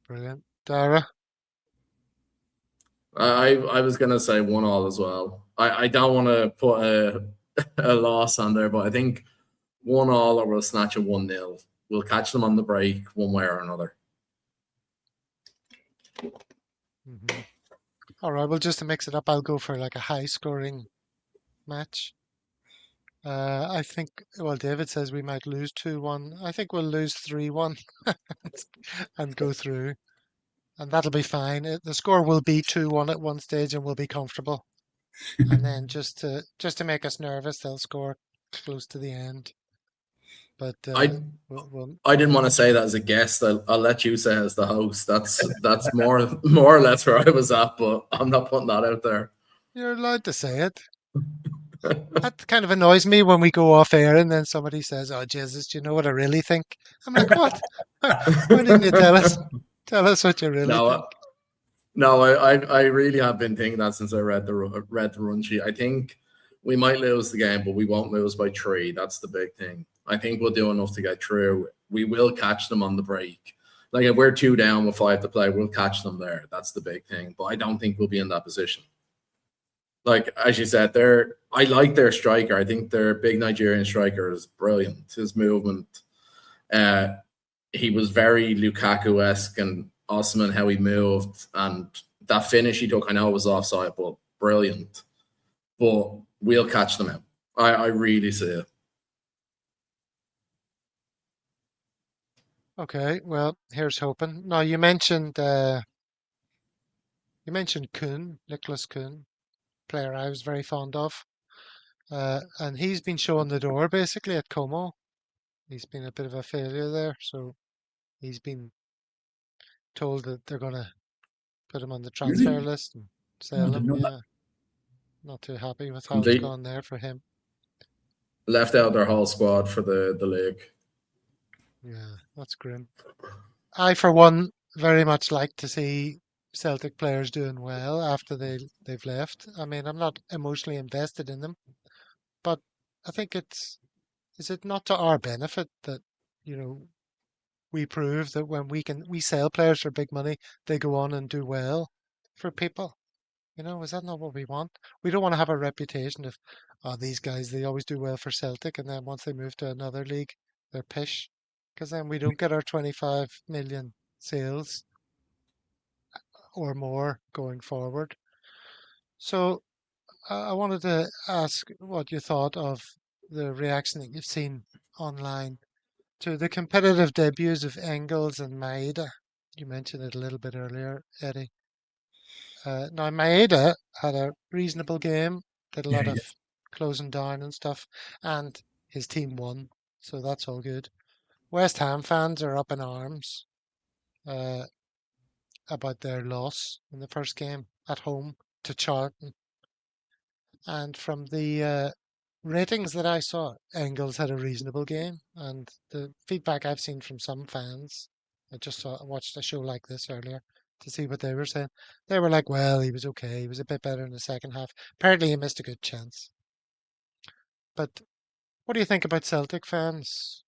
Brilliant. Dara? I was going to say 1-1 as well. I don't want to put a loss on there, but I think 1-1 or we'll snatch a 1-0. We'll catch them on the break one way or another. Mm-hmm. All right, well, just to mix it up, I'll go for like a high-scoring match. I think, well, David says we might lose 2-1. I think we'll lose 3-1 and go through. And that'll be fine. The score will be 2-1 at one stage and we'll be comfortable. And then just to make us nervous, they'll score close to the end. But I didn't want to say that as a guest. I'll let you say as the host. That's more or less where I was at, but I'm not putting that out there. You're allowed to say it. That kind of annoys me when we go off air and then somebody says, "Oh Jesus, do you know what I really think?" I'm like, "What? Why didn't you tell us? Tell us what you really think." No, I really have been thinking that since I read the run sheet. I think We might lose the game, but we won't lose by 3. That's the big thing. I think we'll do enough to get through. We will catch them on the break. Like if we're 2 down with 5 to play, we'll catch them there. That's the big thing. But I don't think we'll be in that position. Like, as you said, I like their striker. I think their big Nigerian striker is brilliant. His movement, he was very Lukaku-esque and awesome in how he moved. And that finish he took, I know it was offside, but brilliant. But we'll catch them out. I really see it. Okay, well, here's hoping. Now you mentioned Kuhn, Nicholas Kuhn, player I was very fond of, and he's been showing the door basically at Como. He's been a bit of a failure there, so he's been told that they're going to put him on the transfer Really? list and I sell didn't him. know Yeah, that. not too happy with how it's Complete. gone there for him. Left out their whole squad for the league. Yeah, that's grim. I, for one, very much like to see Celtic players doing well after they've left. I mean, I'm not emotionally invested in them, but I think is it not to our benefit that, we prove that when we sell players for big money, they go on and do well for people. Is that not what we want? We don't want to have a reputation of, these guys, they always do well for Celtic, and then once they move to another league, they're pish. Because then we don't get our 25 million sales or more going forward. So I wanted to ask what you thought of the reaction that you've seen online to the competitive debuts of Engels and Maeda. You mentioned it a little bit earlier, Eddie. Now, Maeda had a reasonable game, did a Yeah, lot he of did. closing down and stuff, and his team won, so that's all good. West Ham fans are up in arms uh, about their loss in the first game at home to Charlton. And from the ratings that I saw, Engels had a reasonable game. And the feedback I've seen from some fans, I watched a show like this earlier to see what they were saying. They were like, well, he was okay. He was a bit better in the second half. Apparently, he missed a good chance. But what do you think about Celtic fans,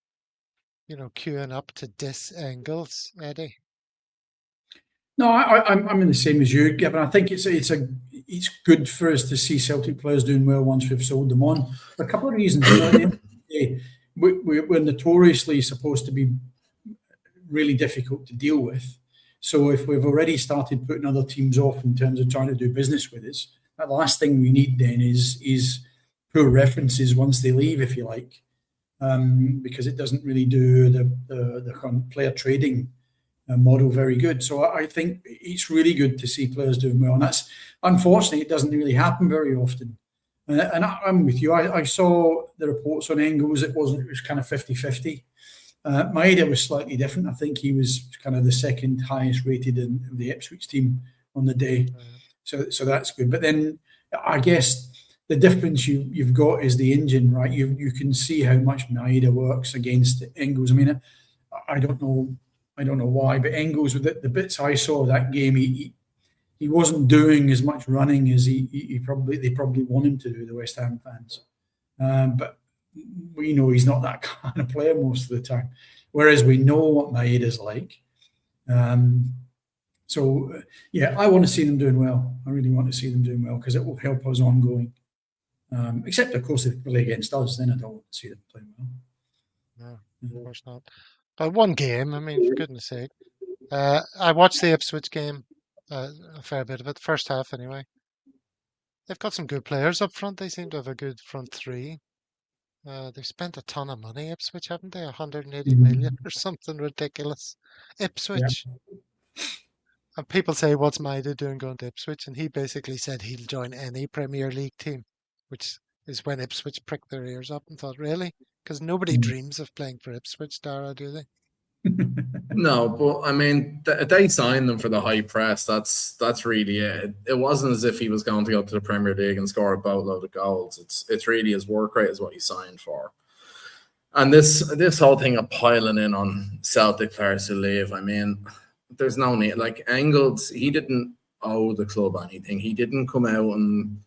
queuing up to diss Engels, Eddie? No, I'm in the same as you, Gavin. I think it's good for us to see Celtic players doing well once we've sold them on. For a couple of reasons. At the end of the day, we're notoriously supposed to be really difficult to deal with. So if we've already started putting other teams off in terms of trying to do business with us, that last thing we need then is poor references once they leave, if you like, because it doesn't really do the kind of player trading model very good. So I think it's really good to see players doing well, and that's unfortunately it doesn't really happen very often. And I'm with you. I saw the reports on Engels. It was kind of 50-50. Maeda was slightly different. I think he was kind of the second highest rated in the Ipswich team on the day. So that's good. But then I guess the difference you've got is the engine, right? You can see how much Maeda works against Engels. I mean, I don't know why, but Engels, with the bits I saw of that game, he wasn't doing as much running as they probably want him to do, the West Ham fans. But we know he's not that kind of player most of the time, whereas we know what Maeda's like. So I want to see them doing well. I really want to see them doing well because it will help us ongoing. Except, of course, if they play against us, then I don't want to see them playing well. No, of course not. But one game, I mean, for goodness sake. I watched the Ipswich game, a fair bit of it, first half anyway. They've got some good players up front. They seem to have a good front three. They've spent a ton of money, Ipswich, haven't they? 180 million or something ridiculous. Ipswich. And people say, what's Maeda doing going to Ipswich? And he basically said he'll join any Premier League team, which is when Ipswich pricked their ears up and thought, really? Because nobody dreams of playing for Ipswich, Dara, do they? No, but I mean, they signed them for the high press. That's really it. It wasn't as if he was going to go to the Premier League and score a boatload of goals. It's really his work rate is what he signed for. And this whole thing of piling in on Celtic players who leave, I mean, there's no need. Like Engels, he didn't owe the club anything. He didn't come out and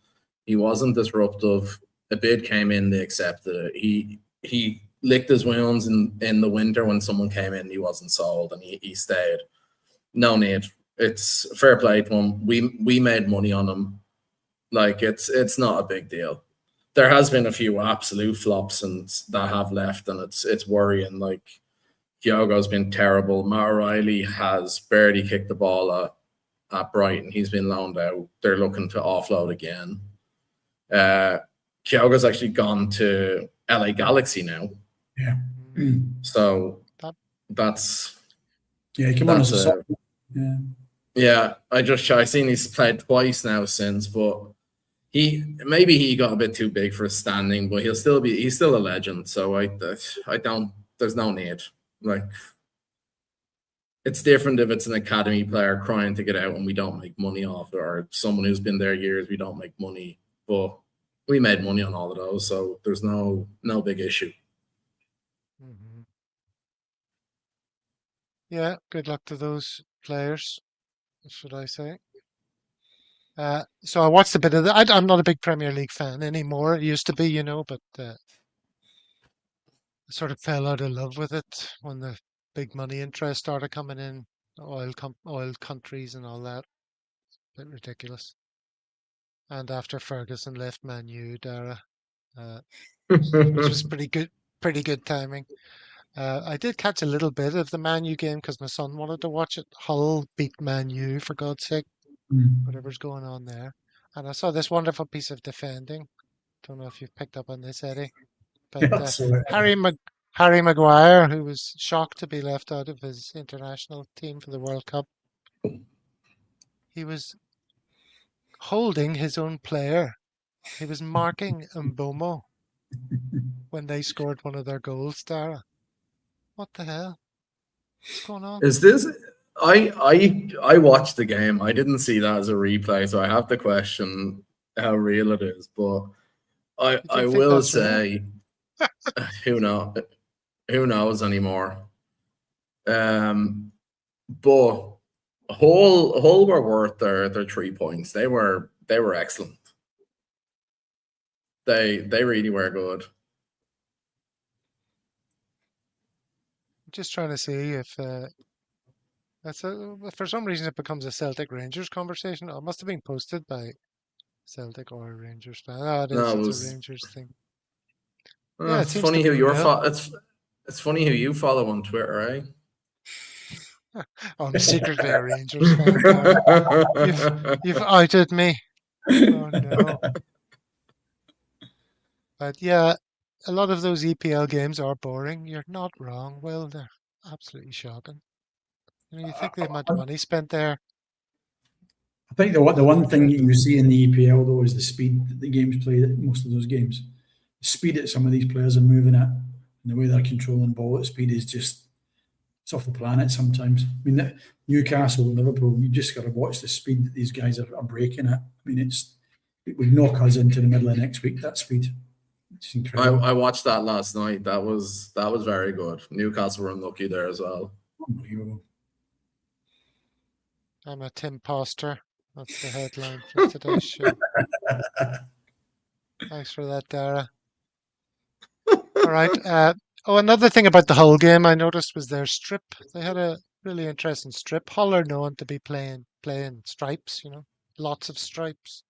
he wasn't disruptive. a bid came in, they accepted it. He licked his wounds in the winter when someone came in, he wasn't sold, and he stayed. No need. It's fair play to him. We made money on him. Like, it's not a big deal. There has been a few absolute flops and that have left, and it's worrying. Like, Kyogo's been terrible. Matt O'Reilly has barely kicked the ball at Brighton. He's been loaned out. They're looking to offload again. Kyogo's actually gone to LA Galaxy now. Yeah. So that's he came on as a sub. Yeah, I seen he's played twice now since, but maybe he got a bit too big for his standing, but he's still a legend. So I don't. There's no need. Like, it's different if it's an academy player crying to get out and we don't make money off it, or someone who's been there years, we don't make money. But we made money on all of those, so there's no big issue. Mm-hmm. Yeah, good luck to those players, should I say. So I watched a bit of that. I'm not a big Premier League fan anymore. It used to be, but I sort of fell out of love with it when the big money interest started coming in, oil countries and all that. A bit ridiculous. And after Ferguson left Man U, Dara, which was pretty good timing. I did catch a little bit of the Man U game because my son wanted to watch it. Hull beat Man U, for God's sake. Whatever's going on there. And I saw this wonderful piece of defending. Don't know if you've picked up on this, Eddie. But Harry Maguire, who was shocked to be left out of his international team for the World Cup, he was holding his own player. He was marking Mbomo when they scored one of their goals, Dara. What the hell? What's going on? Is this... I watched the game. I didn't see that as a replay, so I have to question how real it is. But I will say, who knows anymore. But Hull were worth their 3 points. They were excellent. They really were good. I'm just trying to see if. For some reason, it becomes a Celtic Rangers conversation. It must have been posted by Celtic or a Rangers fan. Oh, it's a Rangers thing. Yeah, it's funny who it's funny who you follow on Twitter, eh? I'm secretly a Rangers fan. You've outed me. Oh no! But yeah, a lot of those EPL games are boring. You're not wrong, Will. They're absolutely shocking. You think the amount of money spent there. I think the one thing you see in the EPL though is the speed that the games play. Most of those games, the speed that some of these players are moving at, and the way they're controlling ball at speed is it's off the planet sometimes. I mean, Newcastle, Liverpool, you just got to watch the speed that these guys are breaking at. I mean, it would knock us into the middle of next week. That speed, it's incredible. I watched that last night. That was very good. Newcastle were unlucky there as well. Unbelievable. I'm a Tim Poster. That's the headline for today's show. Thanks for that, Dara. All right. Another thing about the Hull game I noticed was their strip. They had a really interesting strip. Hull are known to be playing stripes, lots of stripes.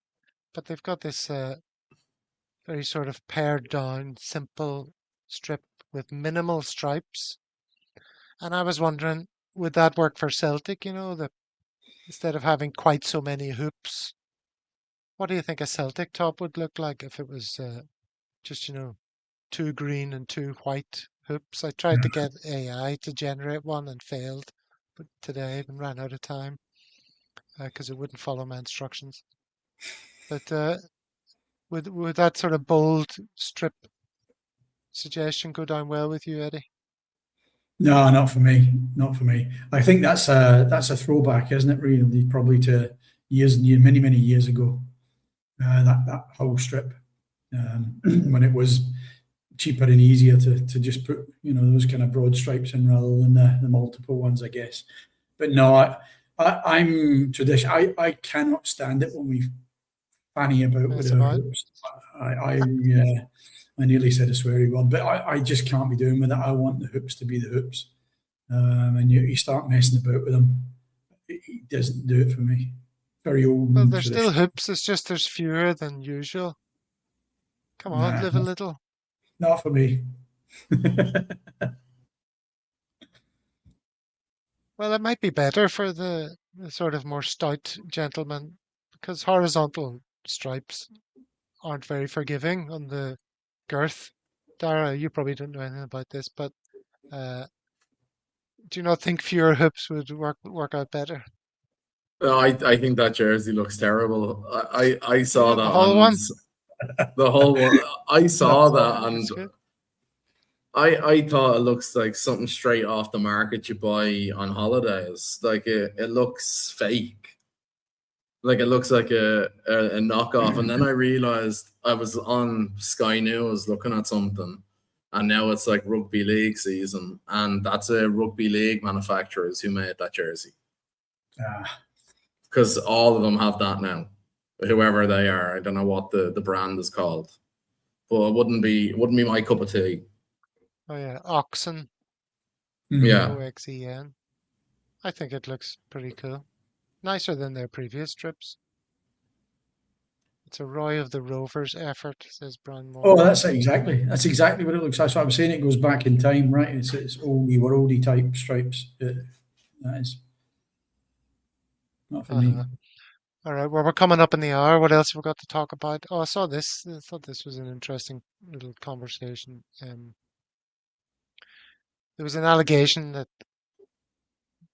But they've got this very sort of pared down, simple strip with minimal stripes. And I was wondering, would that work for Celtic, instead of having quite so many hoops? What do you think a Celtic top would look like if it was just, 2 green and 2 white hoops? I tried to get AI to generate one and failed but today and ran out of time because it wouldn't follow my instructions. But would that sort of bold strip suggestion go down well with you, Eddie? No, not for me. Not for me. I think that's a throwback, isn't it? Really, probably to many years ago. That whole strip when it was cheaper and easier to just put those kind of broad stripes in rather than the multiple ones, I guess. But no, I'm tradition. I cannot stand it when we fanny about with Mess her about. hoops. I nearly said a sweary word, but I just can't be doing with it. I want the hoops to be the hoops. And you start messing about with them, it doesn't do it for me. Very old. Well, and there's still traditional. hoops. It's just there's fewer than usual. Come on, Nah, live a little. not for me. Well, it might be better for the sort of more stout gentleman because horizontal stripes aren't very forgiving on the girth. Dara, you probably don't know anything about this, but uh, do you not think fewer hoops would work out better? I think that jersey looks terrible. I saw Yeah, that the whole on one. the whole one. I saw That's that and It's good. I thought it looks like something straight off the market you buy on holidays. Like it looks fake. Like it looks like a knockoff. And then I realized I was on Sky News looking at something, and now it's like rugby league season, and that's a rugby league manufacturers who made that jersey. Because all of them have that now. Whoever they are, I don't know what the brand is called, but it wouldn't be my cup of tea. Oh yeah, Oxen, Yeah. Oxen. I think it looks pretty cool. Nicer than their previous strips. It's a Roy of the Rovers effort, says Brian Moore. Oh, that's exactly what it looks like. So I'm saying it goes back in time, right? It's oldie worldy type stripes. That is not for me. All right, well, we're coming up in the hour. What else have we got to talk about? Oh, I saw this. I thought this was an interesting little conversation. There was an allegation that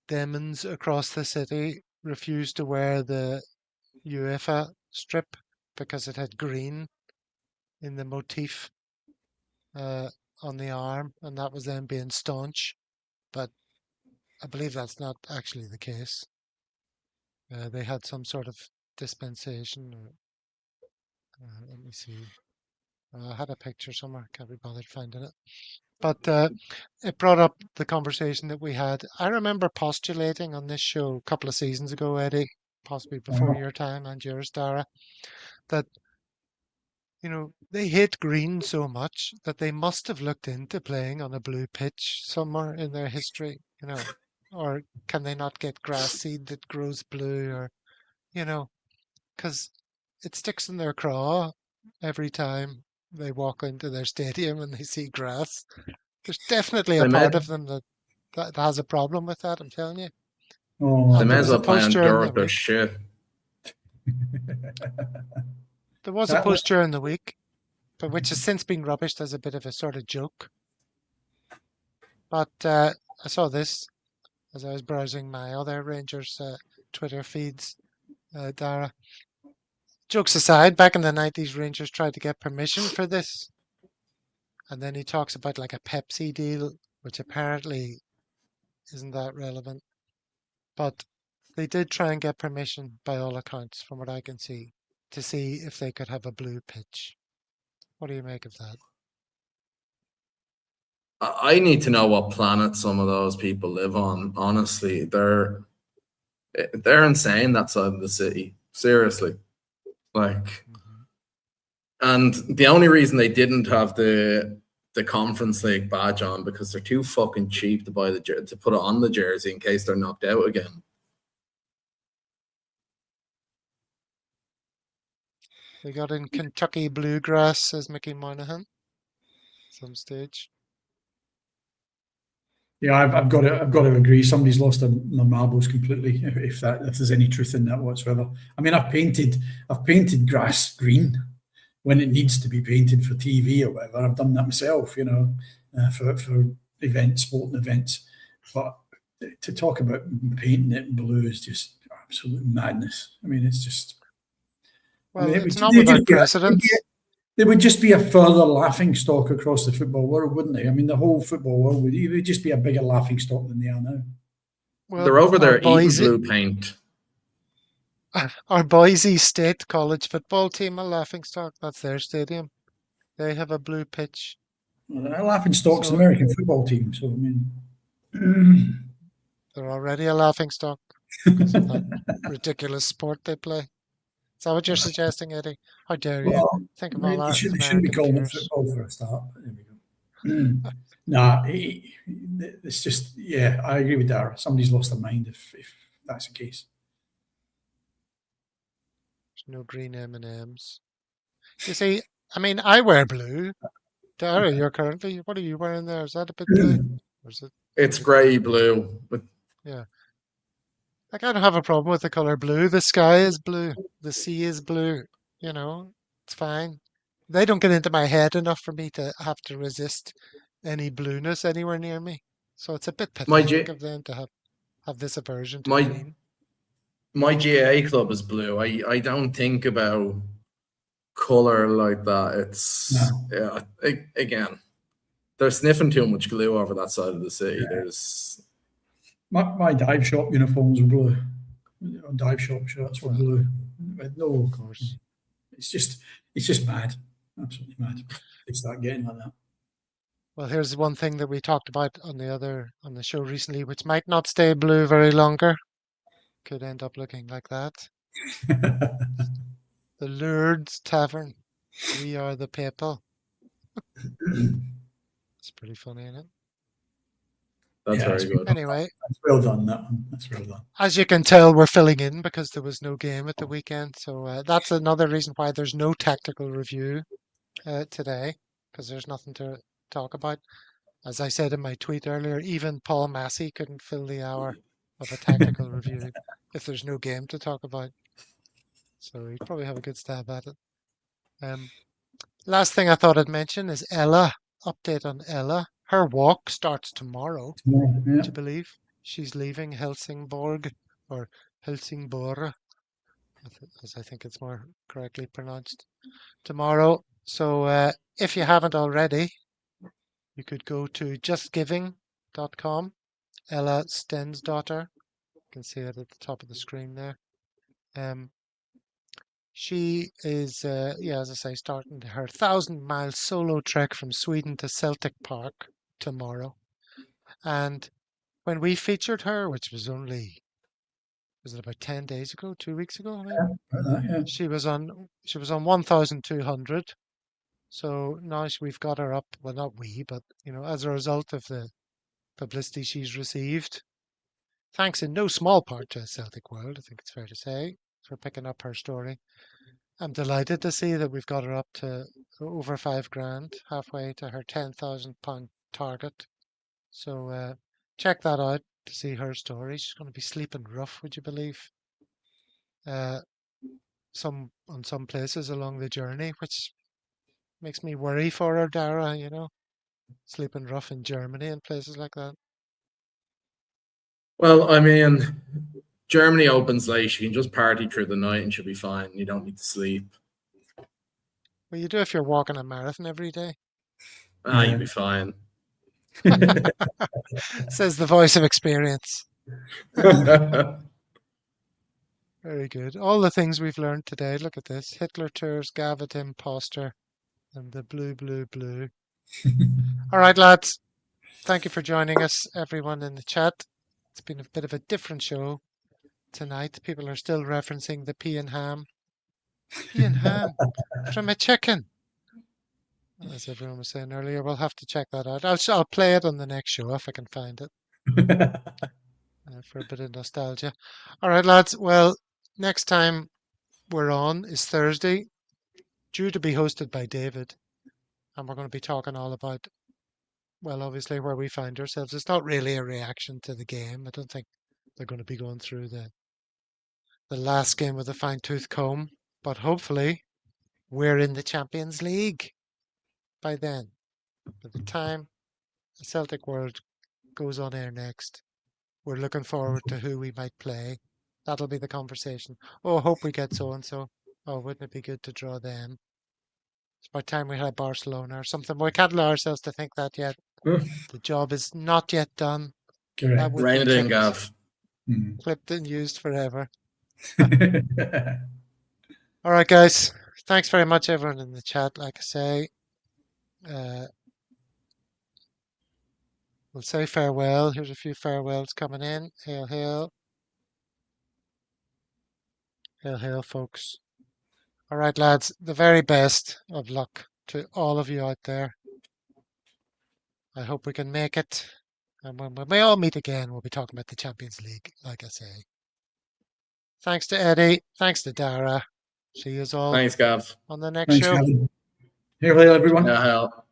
demons across the city refused to wear the UEFA strip because it had green in the motif on the arm, and that was them being staunch. But I believe that's not actually the case. They had some sort of dispensation. Let me see. I had a picture somewhere. Can't be bothered finding it. But it brought up the conversation that we had. I remember postulating on this show a couple of seasons ago, Eddie, possibly before your time and yours, Dara, that they hate green so much that they must have looked into playing on a blue pitch somewhere in their history, or can they not get grass seed that grows blue, or because it sticks in their craw every time they walk into their stadium and they see grass. There's definitely a They part may, of them that has a problem with that, I'm telling you. Oh, they And may there as was a well play post on during the dirt or week. shit. There was a post during the week, but which has since been rubbished as a bit of a sort of joke. But I saw this as I was browsing my other Rangers Twitter feeds, Dara. Jokes aside, back in the 90s, Rangers tried to get permission for this. And then he talks about like a Pepsi deal, which apparently isn't that relevant. But they did try and get permission, by all accounts, from what I can see, to see if they could have a blue pitch. What do you make of that? I need to know what planet some of those people live on. Honestly, they're insane that side of the city. Seriously, like, and the only reason they didn't have the Conference League badge on because they're too fucking cheap to buy to put it on the jersey in case they're knocked out again. They got in Kentucky bluegrass, says Mickey Moynihan. Some stage. Yeah, I've got to agree. Somebody's lost their marbles completely. If there's any truth in that whatsoever. I mean, I've painted grass green when it needs to be painted for TV or whatever. I've done that myself, for events, sporting events. But to talk about painting it blue is just absolute madness. I mean, it's just. Well, it's not without precedent. They would just be a further laughing stock across the football world, wouldn't they? I mean, the whole football world would just be a bigger laughing stock than they are now. Well, they're over there eating blue paint. Our Boise State College football team, a laughing stock. That's their stadium. They have a blue pitch. Well, a laughing stock's an American football team, so I mean, they're already a laughing stock because of that ridiculous sport they play. Yeah. Is that what you're suggesting, Eddie? How dare you? Well, Think of all they our shouldn't be American calling it viewers. football for a start. But there we go. Nah, it's just, yeah, I agree with Dara. Somebody's lost their mind if that's the case. There's no green M&Ms. You see, I mean, I wear blue. Dara, you're currently, what are you wearing there? Is that a bit blue? Or is it? It's grey blue. But Yeah. Like, I don't have a problem with the color blue. The sky is blue. The sea is blue. You know, it's fine. They don't get into my head enough for me to have to resist any blueness anywhere near me. So it's a bit my pathetic G- of them to have this aversion to my green. my GA club is blue. I don't think about color like that. It's No. again, they're sniffing too much glue over that side of the city. Yeah. There's My dive shop uniforms were blue. Dive shop shirts were Well, blue. But no, of course. it's just mad. Absolutely mad. They start getting like that. Well, here's one thing that we talked about on the show recently, which might not stay blue very longer. Could end up looking like that. The Lourdes Tavern. We are the people. It's pretty funny, isn't it? that's Yeah, very good. Anyway, that's well done, that one. That's well done. as you can tell, we're filling in because there was no game at the weekend. So that's another reason why there's no tactical review today, because there's nothing to talk about. As I said in my tweet earlier, even Paul Massey couldn't fill the hour of a tactical review if there's no game to talk about. So he'd probably have a good stab at it. Last thing I thought I'd mention is Ella. Update on Ella. Her walk starts tomorrow. Tomorrow, yeah. Would you believe? She's leaving Helsingborg or Helsingborg, as I think it's more correctly pronounced, tomorrow. So if you haven't already, you could go to justgiving.com. Ella Stensdotter. You can see it at the top of the screen there. She is, as I say, starting her 1,000-mile solo trek from Sweden to Celtic Park tomorrow. And when we featured her, which was it about 10 days ago, 2 weeks ago, maybe? Yeah. She was on 1,200. So now we've got her up. Well, not we, but as a result of the publicity she's received, thanks in no small part to Celtic World, I think it's fair to say, for picking up her story. I'm delighted to see that we've got her up to over £5,000, halfway to her £10,000 target. So check that out to see her story. She's going to be sleeping rough, would you believe? On some places along the journey, which makes me worry for her, Dara. Sleeping rough in Germany and places like that. Well, I mean, Germany opens late. You can just party through the night and she'll be fine. You don't need to sleep. Well, you do if you're walking a marathon every day. You'll be fine. Says the voice of experience. Very good. All the things we've learned today. Look at this. Hitler tours, Gavitt imposter, and the blue, blue, blue. All right, lads. Thank you for joining us, everyone in the chat. It's been a bit of a different show tonight. People are still referencing the pea and ham. Pea and ham from a chicken. As everyone was saying earlier, we'll have to check that out. I'll play it on the next show if I can find it for a bit of nostalgia. All right, lads. Well, next time we're on is Thursday, due to be hosted by David, and we're going to be talking all about, well, obviously where we find ourselves. It's not really a reaction to the game. I don't think they're going to be going through the last game with a fine-tooth comb, but hopefully we're in the Champions League by then. By the time the Celtic World goes on air next, we're looking forward to who we might play. That'll be the conversation. Oh, hope we get so-and-so. Oh, wouldn't it be good to draw them? It's about time we had Barcelona or something. But we can't allow ourselves to think that yet. The job is not yet done. Correct. That would Rein be it in, Gav. clipped and used forever. All right, guys. Thanks very much, everyone in the chat. Like I say, we'll say farewell. Here's a few farewells coming in. Hail, hail. Hail, hail, folks. All right, lads. The very best of luck to all of you out there. I hope we can make it. And when we all meet again, we'll be talking about the Champions League, like I say. Thanks to Eddie. Thanks to Dara. See you all Thanks, Gav. on the next Thanks, show. Gavin. Here, everyone. Yeah, hell.